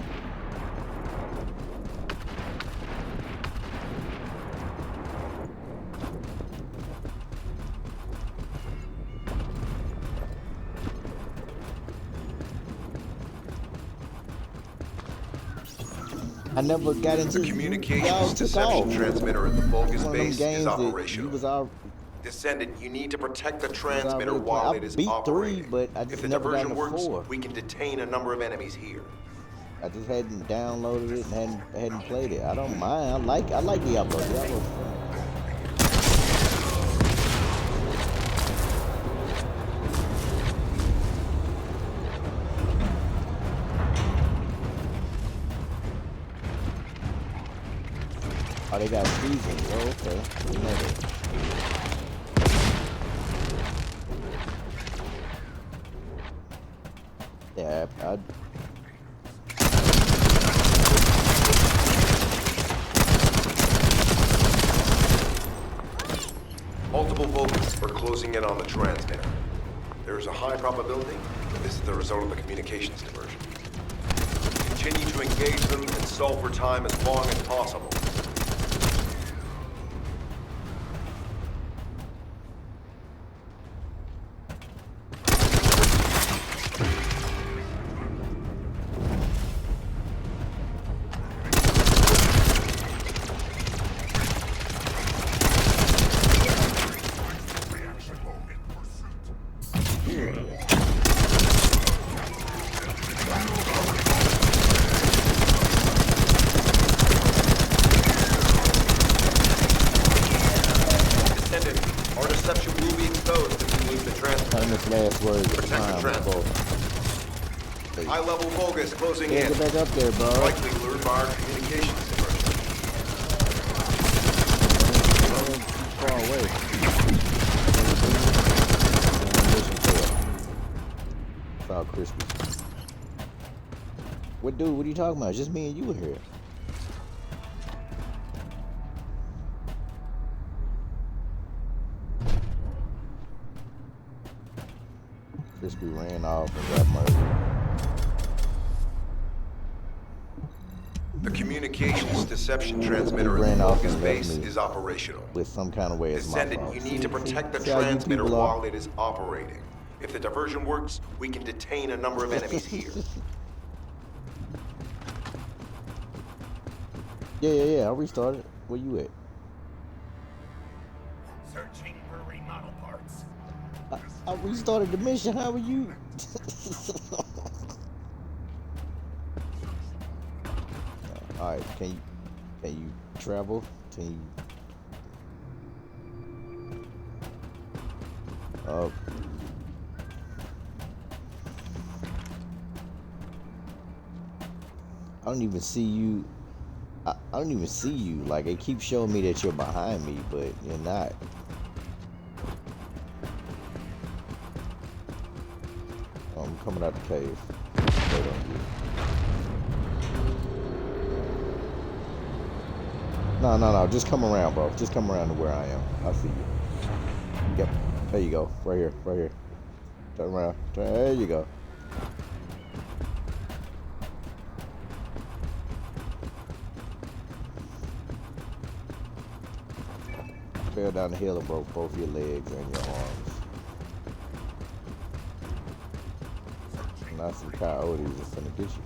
I never got into the communications deception transmitter at the Vulgus base is operational. Descendant, you need to protect the transmitter while it is operating. But I just if the never diversion got works, 4. we can detain a number of enemies here. I just hadn't downloaded it and hadn't played it. I don't mind. I like Diablo. Diablo's fun. Oh, they got seasons. Oh, okay. Yeah, Multiple Vulcans are closing in on the transmitter. There is a high probability that this is the result of the communications diversion. Continue to engage them and stall for time as long as possible. High-level Vulgus closing in. Get back up there, bro. Likely lured by our communications diversion. Far away. It's all crispy. What dude? What are you talking about? It's just me and you here. Crispy ran off and got murdered. The communications deception transmitter at the Vulgus base is operational. With some kind of way, it's my Descendant, fault. you need to protect the transmitter while it is operating. If the diversion works, we can detain a number of enemies here. Yeah. I restarted. Where you at? Searching for remodel parts. I restarted the mission. How are you? All right. Can you travel? Can you? I don't even see you. I don't even see you. Like, it keeps showing me that you're behind me, but you're not. I'm coming out the cave. Wait on you. No. Just come around, bro. Just come around to where I am. I see you. Yep. There you go. Right here. Turn around. There you go. Fell down the hill and broke both your legs and your arms. Now some coyotes are finna get you.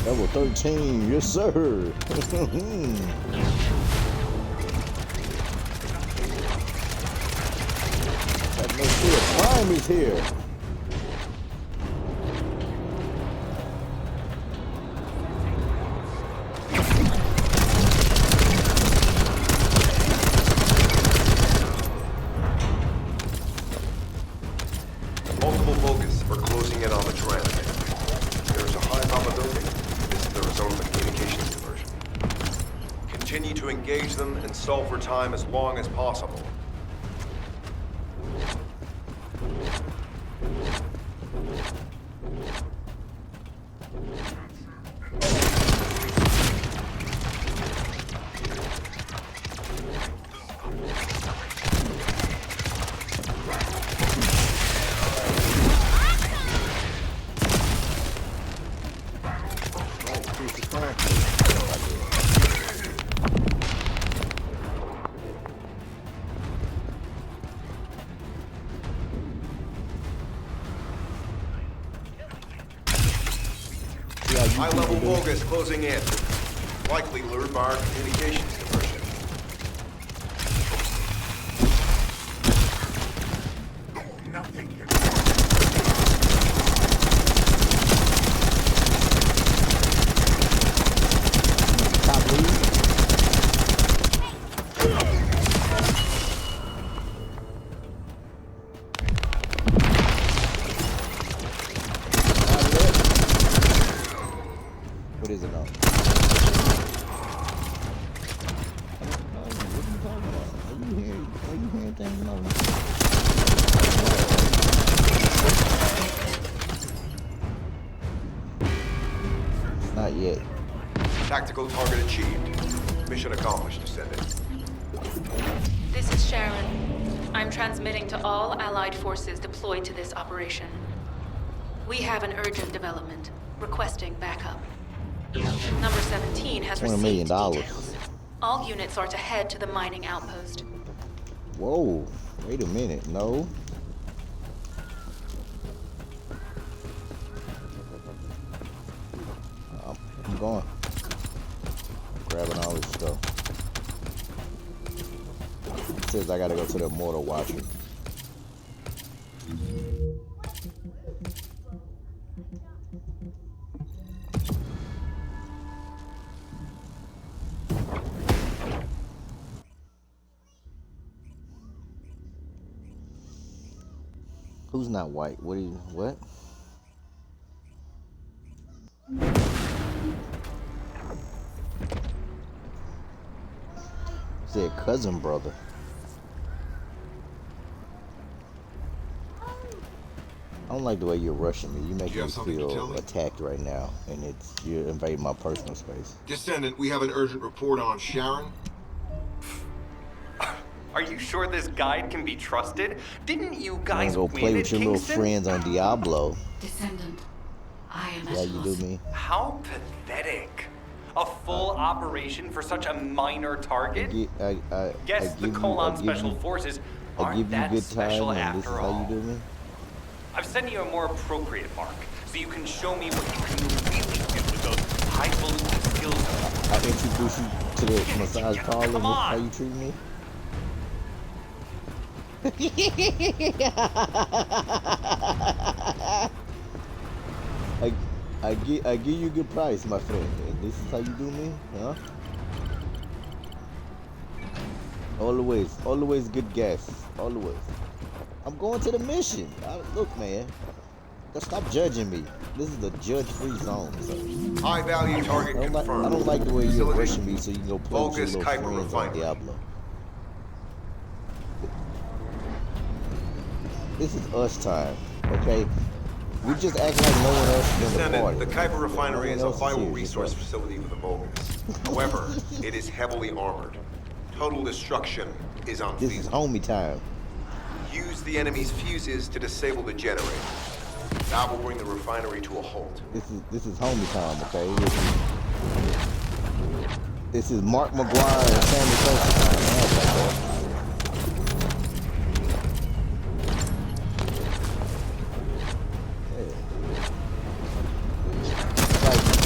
Level 13, yes sir. That no fear, Prime is here. Multiple Vulcans are closing in on the transmitter. There is a high probability this is the result of the communications diversion. Continue to engage them and stall for time as long as possible. High-level bogus closing in. Likely lured by our communications diversion. Nothing. What is it on? Are you hearing things on? Not yet. Tactical target achieved. Mission accomplished, Descendant. This is Sharon. I'm transmitting to all Allied forces deployed to this operation. We have an urgent development, requesting backup. Number 17 has $20 received million. details. All units are to head to the mining outpost. Whoa, wait a minute, no. I'm going. Grabbing all this stuff. It says I gotta go to the mortar watcher. Who's not white? What? Said cousin brother. I don't like the way you're rushing me. You make me feel attacked right now, and you're invading my personal space. Descendant, we have an urgent report on Sharon. Are you sure this guide can be trusted? Didn't you guys go play with your little Kingston? friends on Diablo. Descendant, I am Yeah, you do me. How pathetic. A full operation for such a minor target? Guess the Colon Special Forces I aren't give you that good special time, and this is after how all. you do me. I've sent you a more appropriate mark, so you can show me what you can really do with those highfalutin skills. I introduce you to the massage parlor. This is how you treat me. I give you a good price, my friend. And this is how you do me, huh? Always good gas. Always. I'm going to the mission. Look, man. Stop judging me. This is a judge-free zone. So. High value target confirmed. I don't like the way you're rushing me, so you can go play with your Bogus little Kuiper friends on refinery. Diablo. This is us time, okay? We just act like no one else is in the Descendant, party. the Kuiper refinery is a vital here, resource facility for the Bogus. However, it is heavily armored. Total destruction is unfeasible. This is homie time. Use the enemy's fuses to disable the generator. That will bring the refinery to a halt. This is homie time, okay? This is Mark McGuire and Sammy Sosa time. How's that,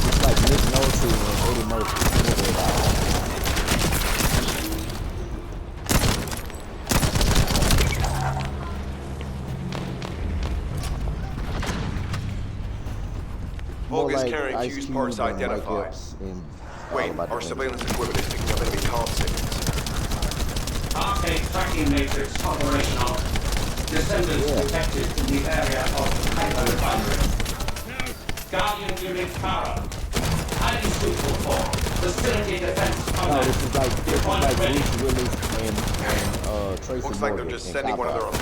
It's like Nick Nolte and Eddie Murphy. Bogus carrying fuse parts identified. Wait, our surveillance equipment is picking up enemy comm signals. Arcade tracking matrix operational. Descendants detected in the area of Kuiper refinery. Guardian unit power. Highly suitable for facility defense combat. No, this is like Bruce Willis and Tracy Looks like they're Morgan just in sending Cop one of their Out. own.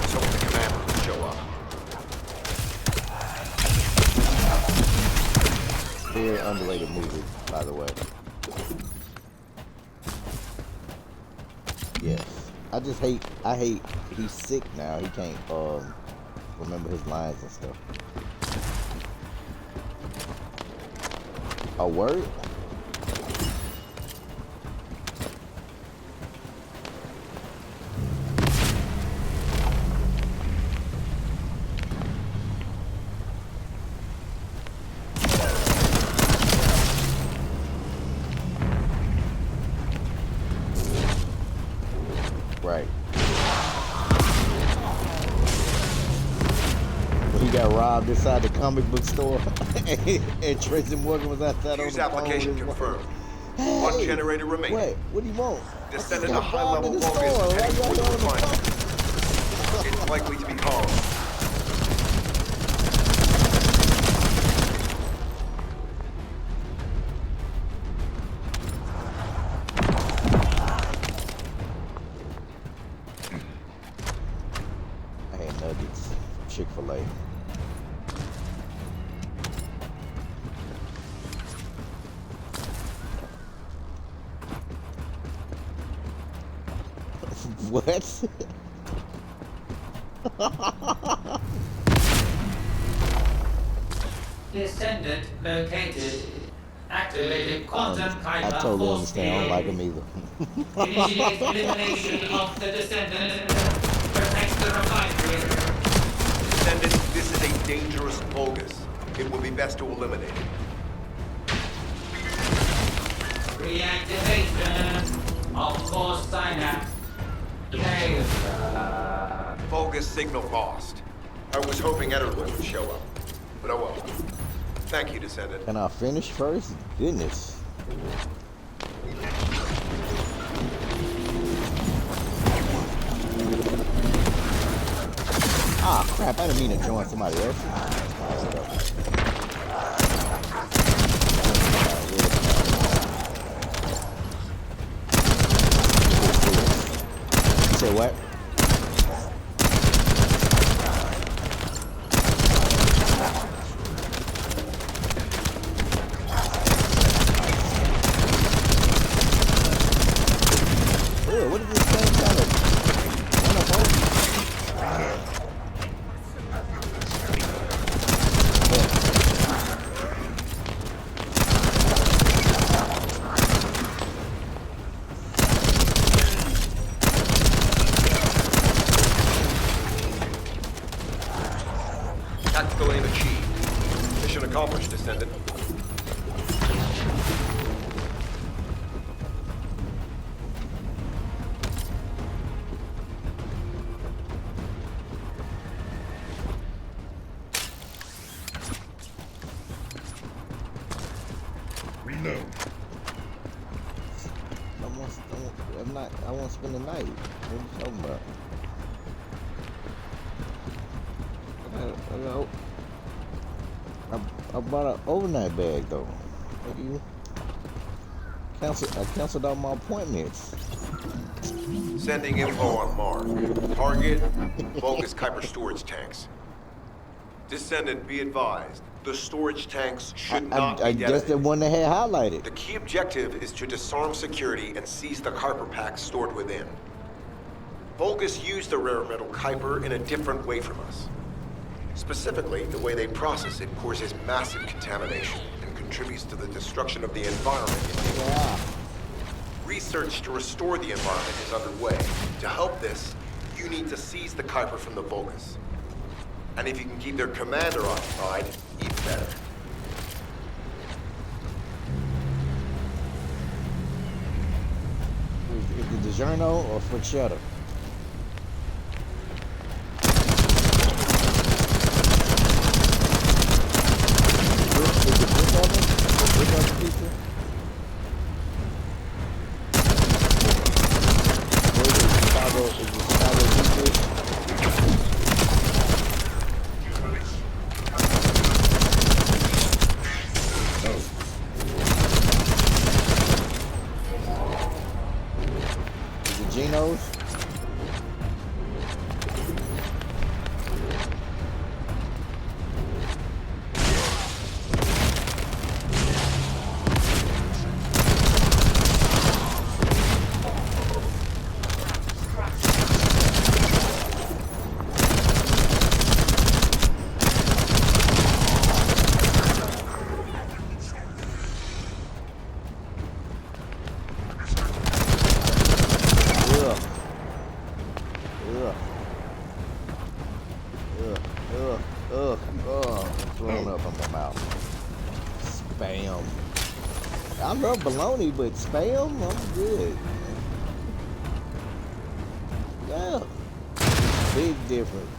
So the commander will show up. Very underrated movie, by the way. Yes. I hate he's sick now. He can't remember his lines and stuff. A word? arrived inside the comic book store and Tracy Morgan was outside on the phone. Application confirmed. One generator remaining. Wait, what do you want? Descended a high-level Vulgus heading for the refinery. It's likely to be Carl. I had nuggets. Chick-fil-A. What? Descendant located. Activated quantum Kuiper I totally force understand. I don't like him either. Initiate elimination of the descendant. Protect the refinery. Descendant, this is a dangerous Vulgus. It will be best to eliminate it. Reactivation of force synapse. Vulgus signal lost. I was hoping Ederlin would show up. But oh well. Thank you, Descendant. Can I finish first? Goodness. Ah, crap. I didn't mean to join somebody else. Say what? Ew, what is this thing kind of run up over? Tactical aim achieved. Mission accomplished, Descendant. I want to spend the night. What are you talking about? I bought an overnight bag though. What do you I canceled all my appointments. Sending info on Mark. Target, Vulgus Kuiper storage tanks. Descendant, be advised. The storage tanks should not be detonated. I guess the one they had highlighted. The key objective is to disarm security and seize the Kuiper packs stored within. Vulgus used the rare metal Kuiper in a different way from us. Specifically, the way they process it causes massive contamination and contributes to the destruction of the environment. Research to restore the environment is underway. To help this, you need to seize the Kuiper from the Vulgus. And if you can keep their commander occupied, even better. Is it DiGiorno or Frechetta? Geno's? Throwing up in my mouth. Spam. I love bologna, but spam, I'm good. Yeah. Big difference.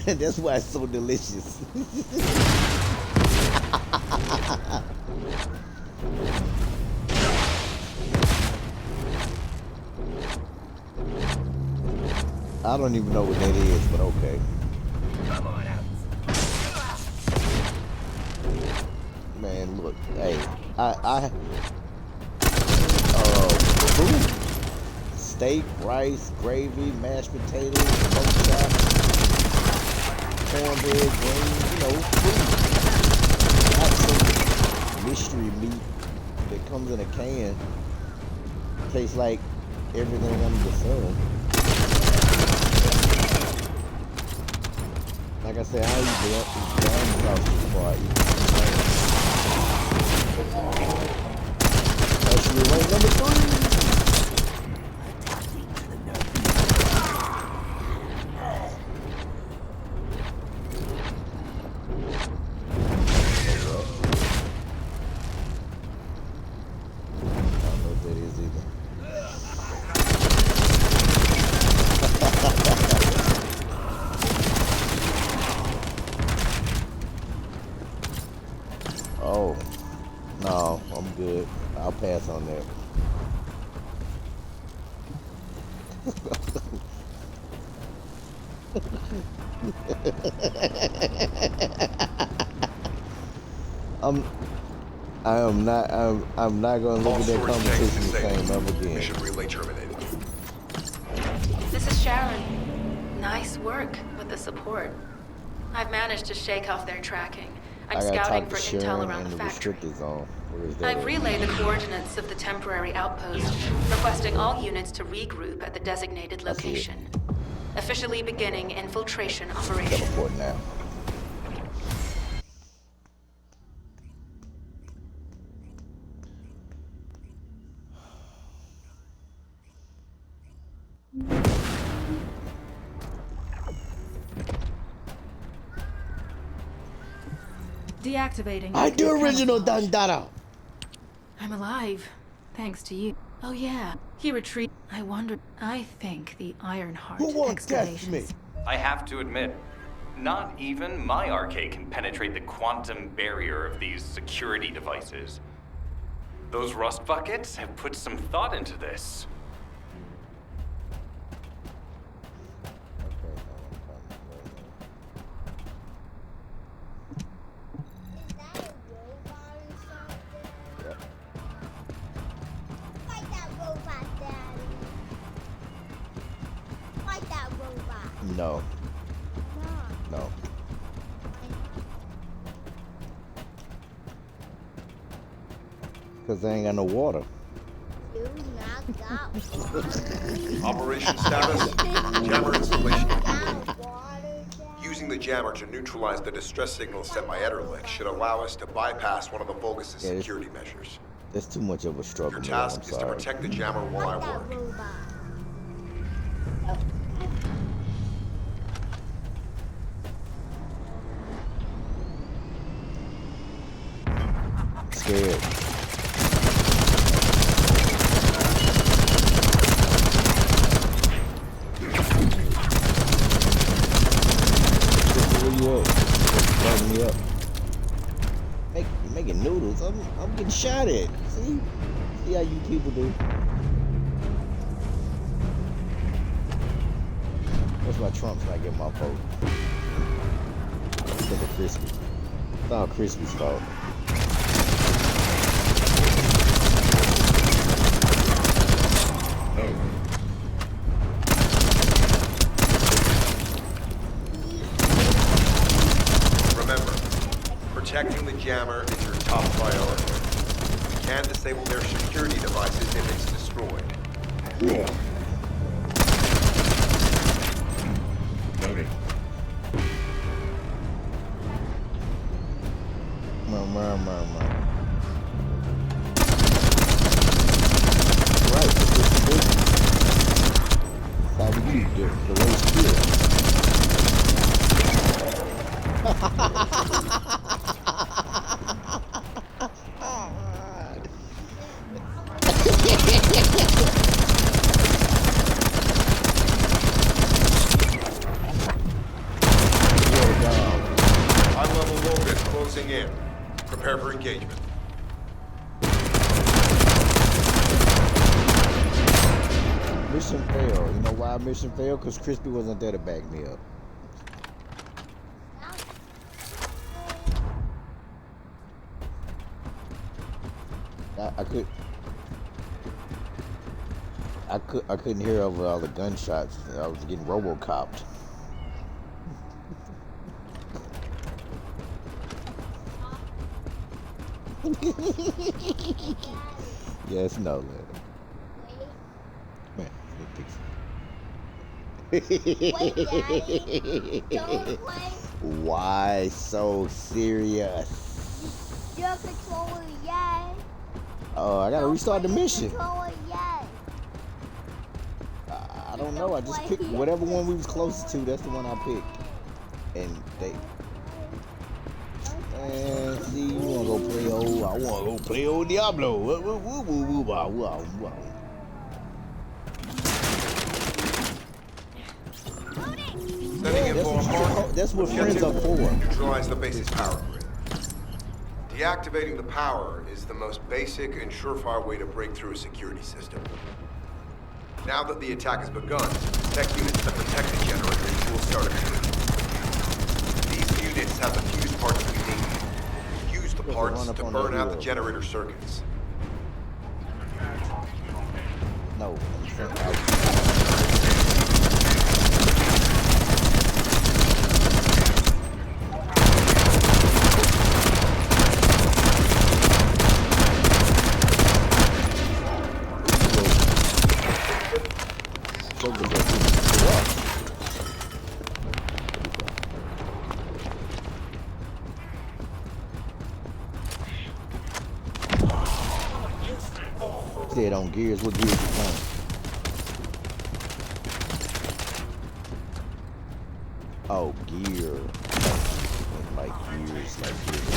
That's why it's so delicious. I don't even know what that is, but okay. Man, look, hey, food. Steak, rice, gravy, mashed potatoes, smoked chops, cornbread, greens, you know, food. Not some mystery meat that comes in a can. Tastes like everything under the sun. Like I said, I eat the brown sausage before I eat the actually, rank number 3. Oh, no, I'm good. I'll pass on that. I'm not gonna look at that competition the same ever again. Mission relay terminated. This is Sharon. Nice work with the support. I've managed to shake off their tracking. I'm scouting for intel around the factory. I've relayed the coordinates of the temporary outpost, requesting all units to regroup at the designated location. Officially beginning infiltration operation. Teleport now. Deactivating. I do original Dandara. I'm alive, thanks to you. Oh yeah, he retreated. I wonder. I think the Ironheart excavations. I have to admit, not even my arcade can penetrate the quantum barrier of these security devices. Those rust buckets have put some thought into this. No. No. Because they ain't got no water. Operation status, jammer installation complete. Using the jammer to neutralize the distress signal sent by Ederlich should allow us to bypass one of the Vulgus' security measures. That's too much of a struggle. Your task is to protect the jammer while I work. Scared. Where you at? Bring me up. Making noodles. I'm getting shot at. See how you people do. What's my Trump's not getting my vote? Look at Crispy. It's all Crispy's fault. Remember, protecting the jammer is your top priority. You can't disable their security devices if it's destroyed. Yeah. Loading. Right, how do you do the race here? Prepare for engagement. Mission failed. You know why mission failed? Because Crispy wasn't there to back me up. I couldn't hear over all the gunshots. I was getting robo-copped. Yes, no, man. Wait, Daddy. Don't play. Why so serious? Your controller, yay. Oh, I gotta restart the mission. Controller, yay. I don't know. I just picked whatever one we was closest to. That's the one I picked. And see, you wanna go play old? I wanna go play old Diablo. Setting in for a mark. That's what friends are for. Neutralize the base's power grid. Deactivating the power is the most basic and surefire way to break through a security system. Now that the attack has begun, tech units that protect the generators will start appearing. These units have the fuse parts we need. Use the parts to burn out the generator circuits. No. Said on gears, what gears you playing? Oh, gear. Like gears, like gears.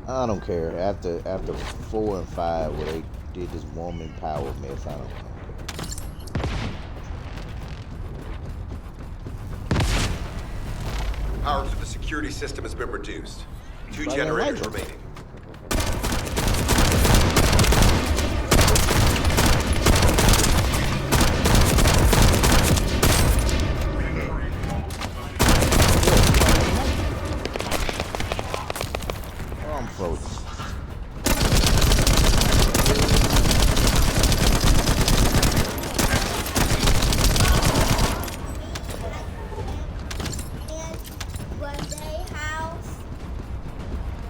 I don't care. After 4 and 5, where they did this woman power mess, I don't care. Power to the security system has been reduced. 2 generators remaining. Oh, I'm frozen.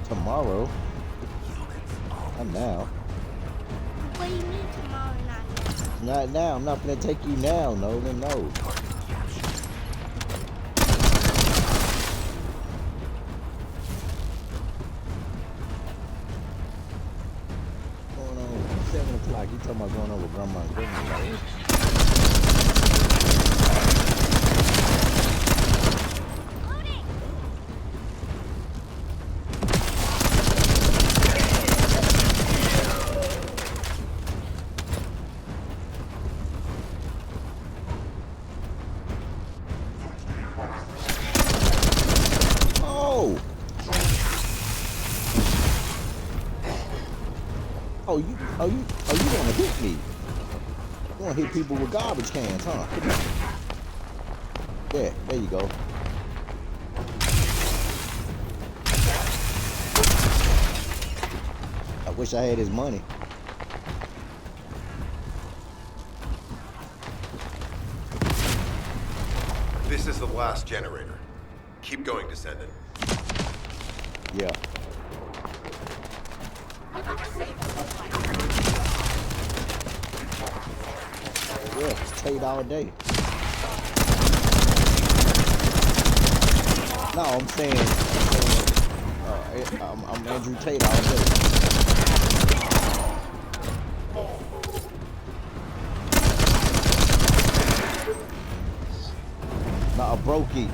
Tomorrow. Not now. What do you mean tomorrow, not now? Not now. I'm not gonna take you now, Nolan. No. Going on 7 o'clock. You talking about going over grandma and grandma? Oh, you wanna hit me? You wanna hit people with garbage cans, huh? Yeah, there you go. I wish I had his money. This is the last generator. Keep going, Descendant. Yeah. Yeah, it's Tate all day. No, I'm saying I'm Andrew Tate all day. Nah, brokey.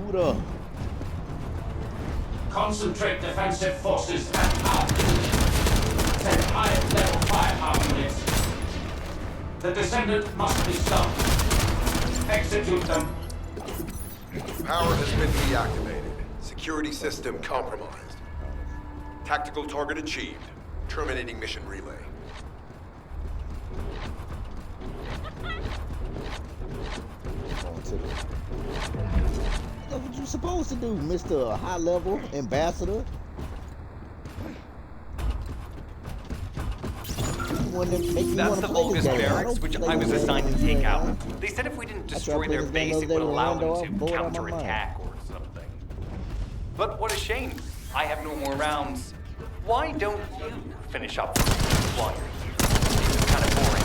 Suit up. Concentrate defensive forces at altitude. Send high-level firepower units. The Descendant must be stopped. Execute them. Power has been deactivated. Security system compromised. Tactical target achieved. Terminating mission relay. That's what you supposed to do, Mr. High-Level Ambassador. That's the Vulgus barracks, which I was assigned to take out. They said if we didn't destroy their base, it would allow them to counterattack or something. But what a shame. I have no more rounds. Why don't you finish up while you're here? It's kind of boring.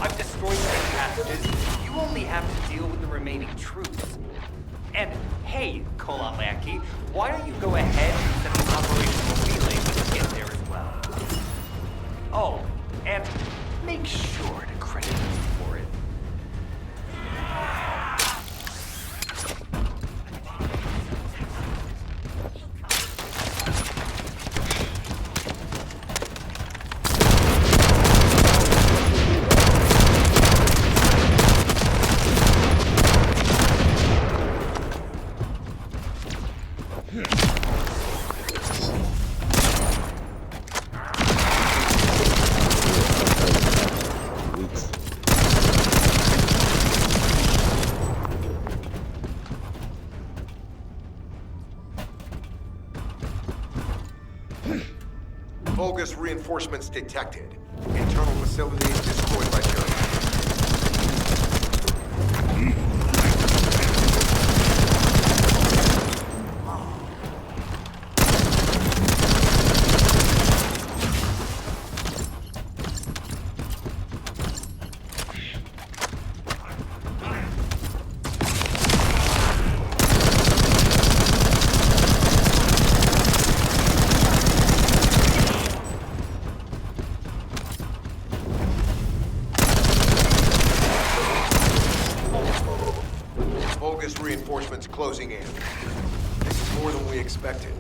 I've destroyed the passages. You only have to deal with the remaining troops. And hey, Kolanlaki, why don't you go ahead and set an operational relay when you get there as well? Oh, and make sure to credit me for it. Vulgus reinforcements detected. Internal facilities destroyed by Germany. Reinforcements closing in. This is more than we expected.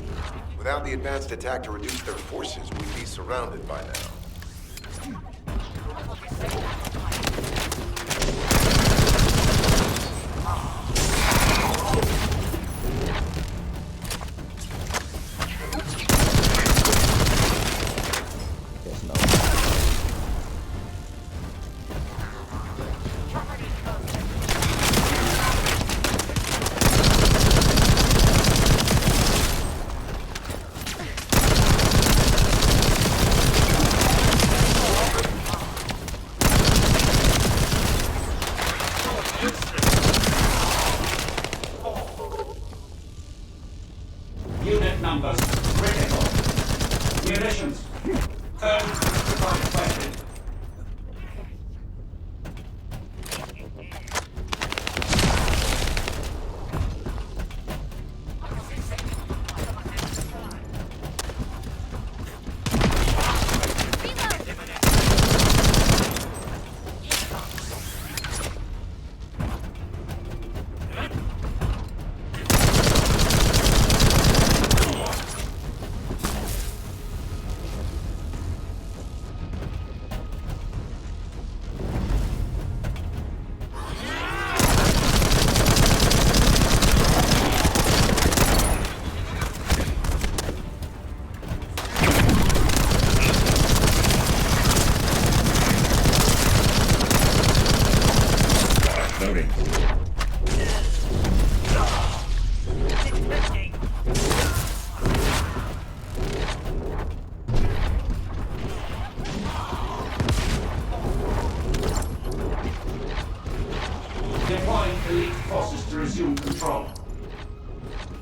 Without the advanced attack to reduce their forces, we'd be surrounded by now. Unit numbers critical. Munitions. Requested. Deploying elite forces to resume control.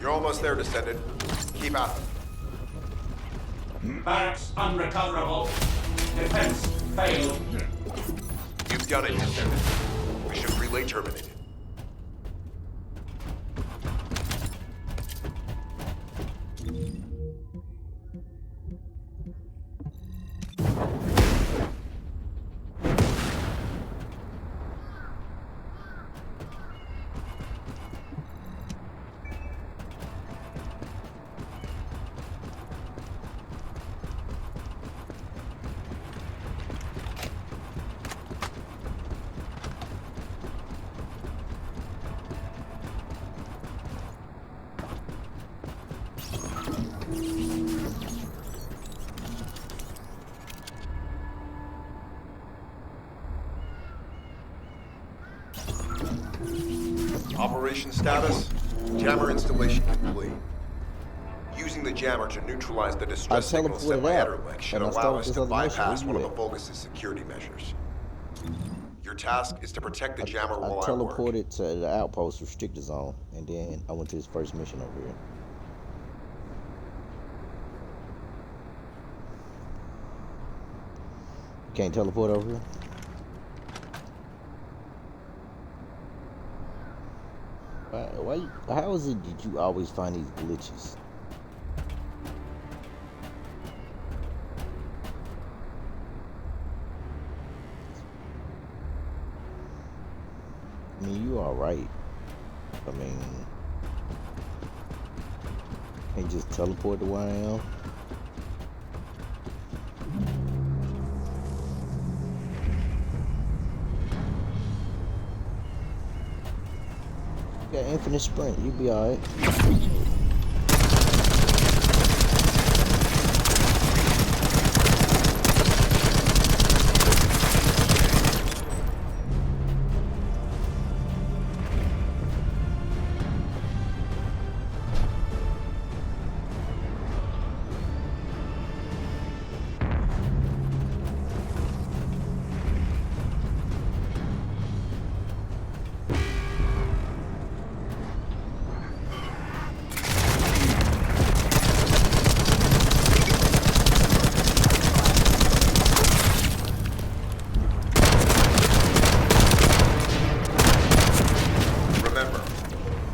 You're almost there, Descendant. Keep at them. Barracks unrecoverable. Defense failed. You've done it, Descendant. Mission relay terminated. Operation status, jammer installation complete. Using the jammer to neutralize the distress signal sent by Etterlek should allow us to bypass one of the Vulgus' security measures. Your task is to protect the jammer while I work. I teleported to the outpost restricted zone, and then I went to his first mission over here. Can't teleport over here? How is it that you always find these glitches? I mean, you alright. I mean, can't just teleport to where I am? You got infinite sprint, you'll be alright.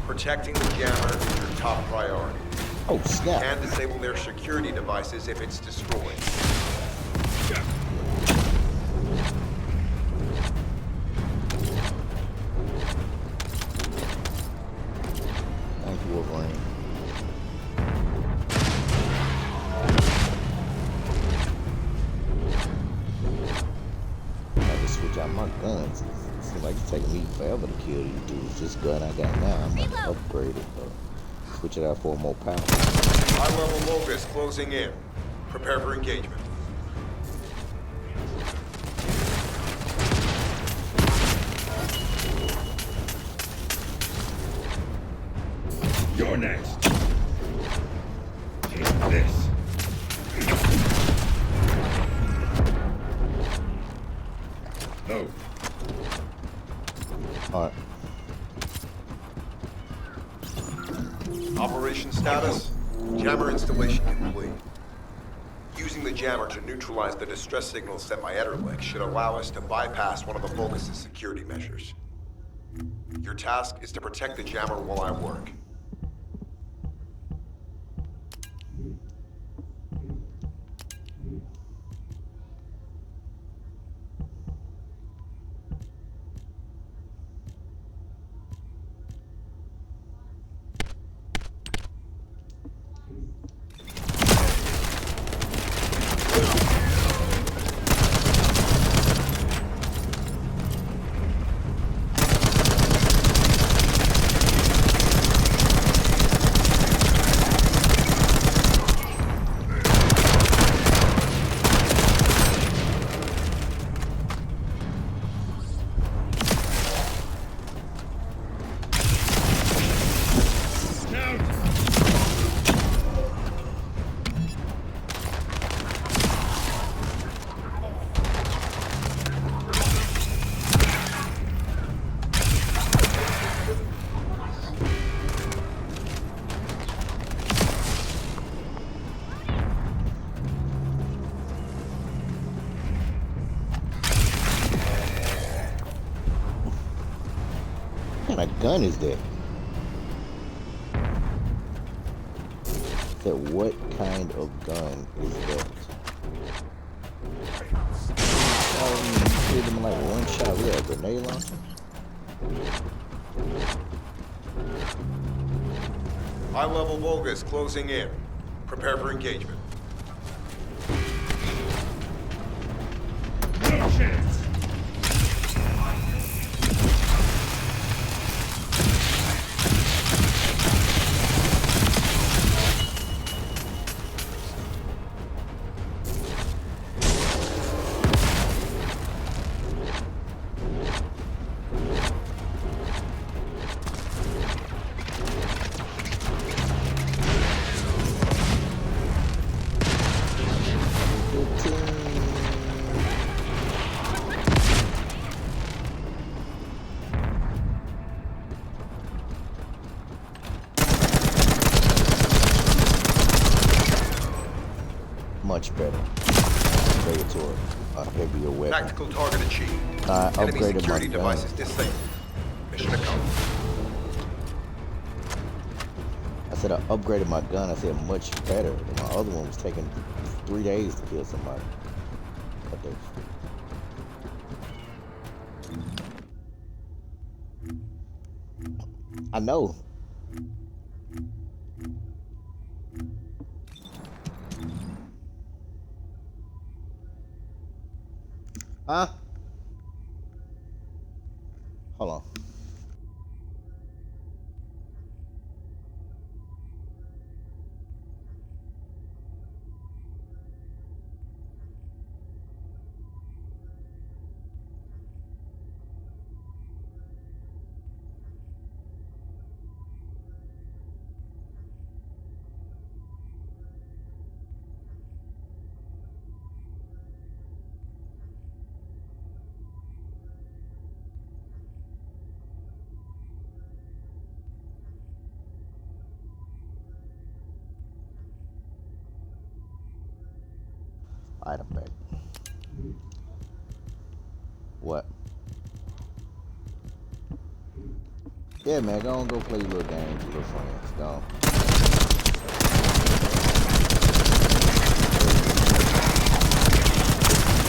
Protecting the jammer is your top priority. Oh, snap. And disable their security devices if it's destroyed. Thank you, Wolverine. I have to switch out my guns. Seems like it's taking me forever to kill these dudes. This gun I got now, I'm gonna upgrade it, but switch it out for more power. High-level Vulgus closing in. Prepare for engagement. You're next. Take this. No. Alright. Operation status, jammer installation complete. Using the jammer to neutralize the distress signal sent by Etterlek should allow us to bypass one of the Vulgus' security measures. Your task is to protect the jammer while I work. What kind of gun is that? What kind of gun is that? Oh, you hit him like one shot with a grenade launcher? High-level Vulgus closing in. Prepare for engagement. No chance. much better. Upgraded to a heavier weapon. Tactical target achieved. I Enemy upgraded my security gun. devices disabled. Mission accomplished. I said I upgraded my gun. I said much better. My other one was taking 3 days to kill somebody. What the? I know. Huh? Hold on. Item back. What? Yeah, man, go on, go play your little games with your friends. Go on.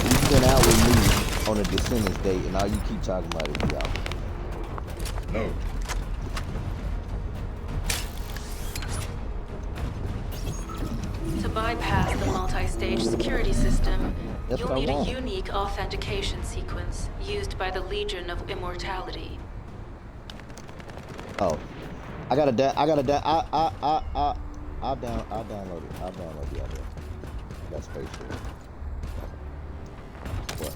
You've been out with me on a Descendants date, and all you keep talking about is y'all. No. To bypass the multi-stage security system, That's you'll what I need a want. unique authentication sequence used by the Legion of Immortality. Oh, I'll download it. I'll download the other. I got space for it. What?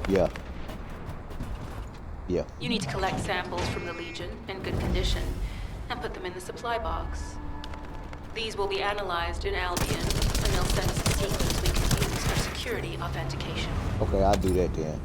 Yeah. Yeah. You need to collect samples from the Legion in good condition and put them in the supply box. These will be analyzed in Albion, and they'll send us a sequence we can use for security authentication. Okay, I'll do that then.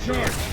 recharge.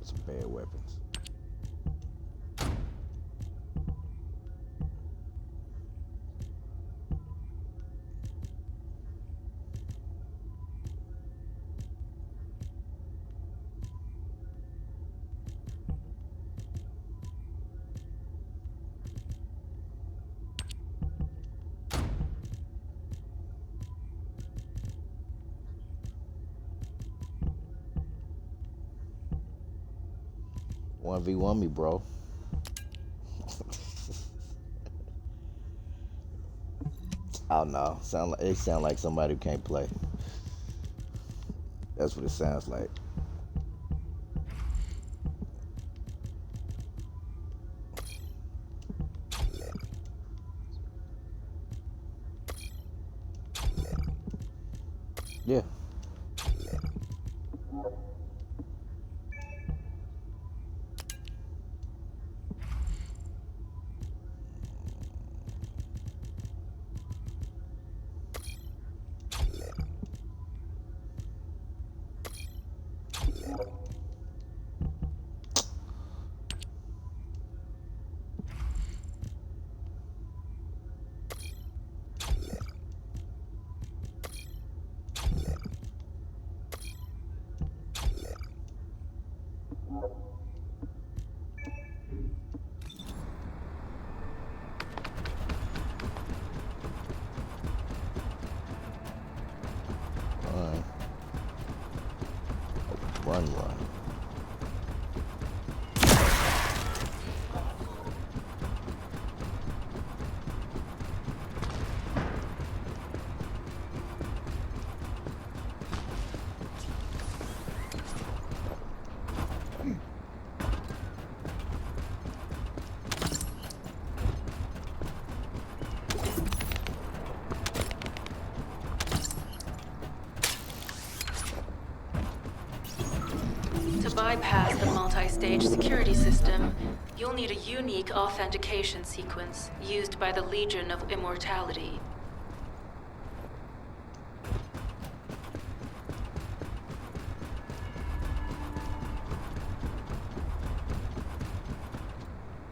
Some bad weapons. 1v1 me, bro. Oh no, it sound like somebody who can't play. That's what it sounds like. Yeah. Run. To bypass the multi-stage security system, you'll need a unique authentication sequence used by the Legion of Immortality.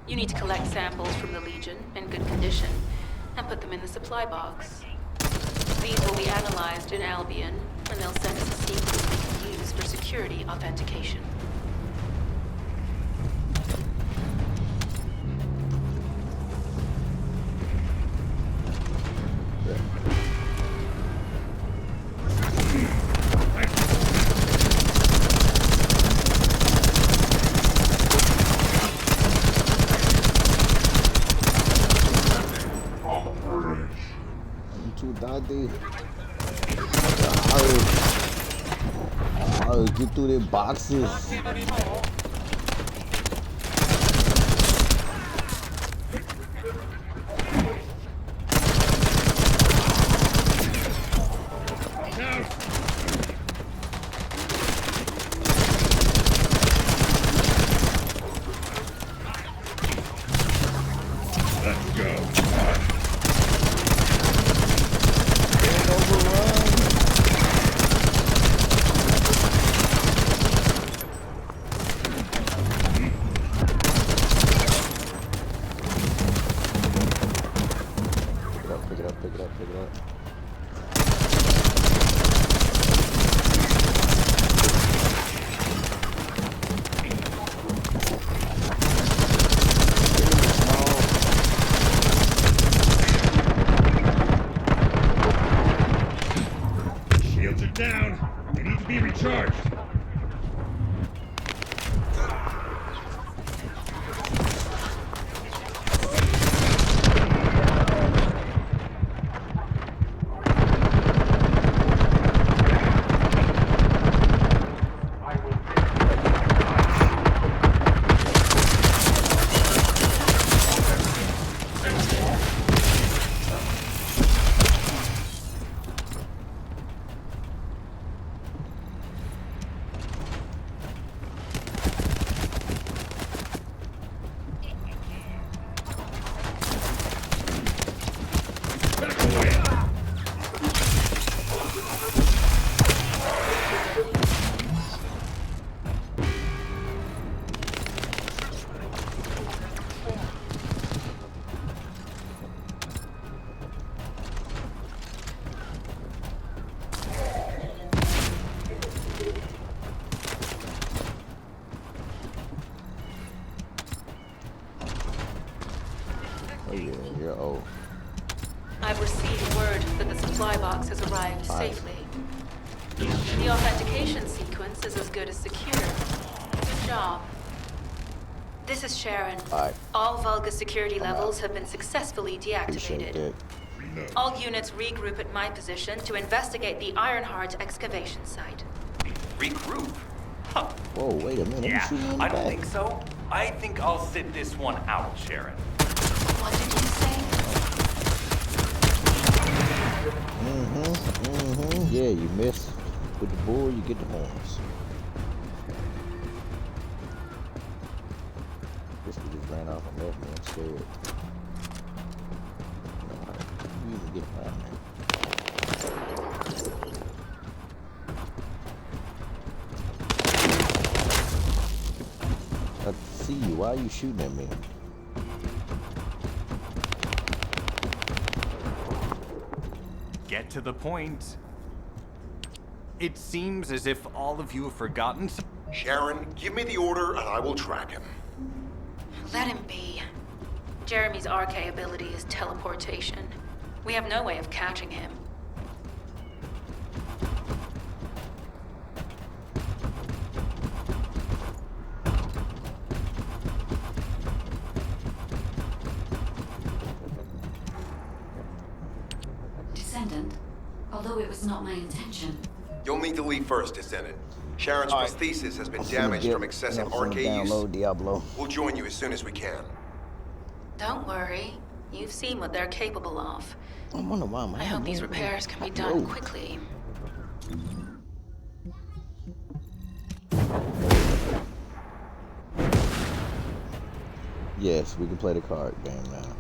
You need to collect samples from the Legion in good condition and put them in the supply box. These will be analyzed in Albion, and they'll send us a sequence we can use for security authentication. I'll get through the boxes. Let's go. Shields are down. They need to be recharged. Oh yeah, you're old. I've received word that the supply box has arrived safely. The authentication sequence is as good as secure. Good job. This is Sharon. Alright. All Vulgus security levels have been successfully Appreciate deactivated. that. All units regroup at my position to investigate the Ironheart excavation site. Regroup? Huh. Whoa, wait a minute. Yeah, You shooting in the I don't back. think so. I think I'll sit this one out, Sharon. What did you say? Yeah, you miss with the bull, you get the horns. Guess we just ran off and left me instead. You even get around there. I see you. Why are you shooting at me? Get to the point. It seems as if all of you have forgotten. Sharon, give me the order and I will track him. Let him be. Jeremy's RK ability is teleportation. We have no way of catching him. Descendant, although it was not my intention. You'll need to leave first, Descendant. Sharon's prosthesis has been damaged from excessive RK use. Download Diablo. We'll join you as soon as we can. Don't worry. You've seen what they're capable of. I wonder why I hope these repairs can be done quickly. Yes, we can play the card game now.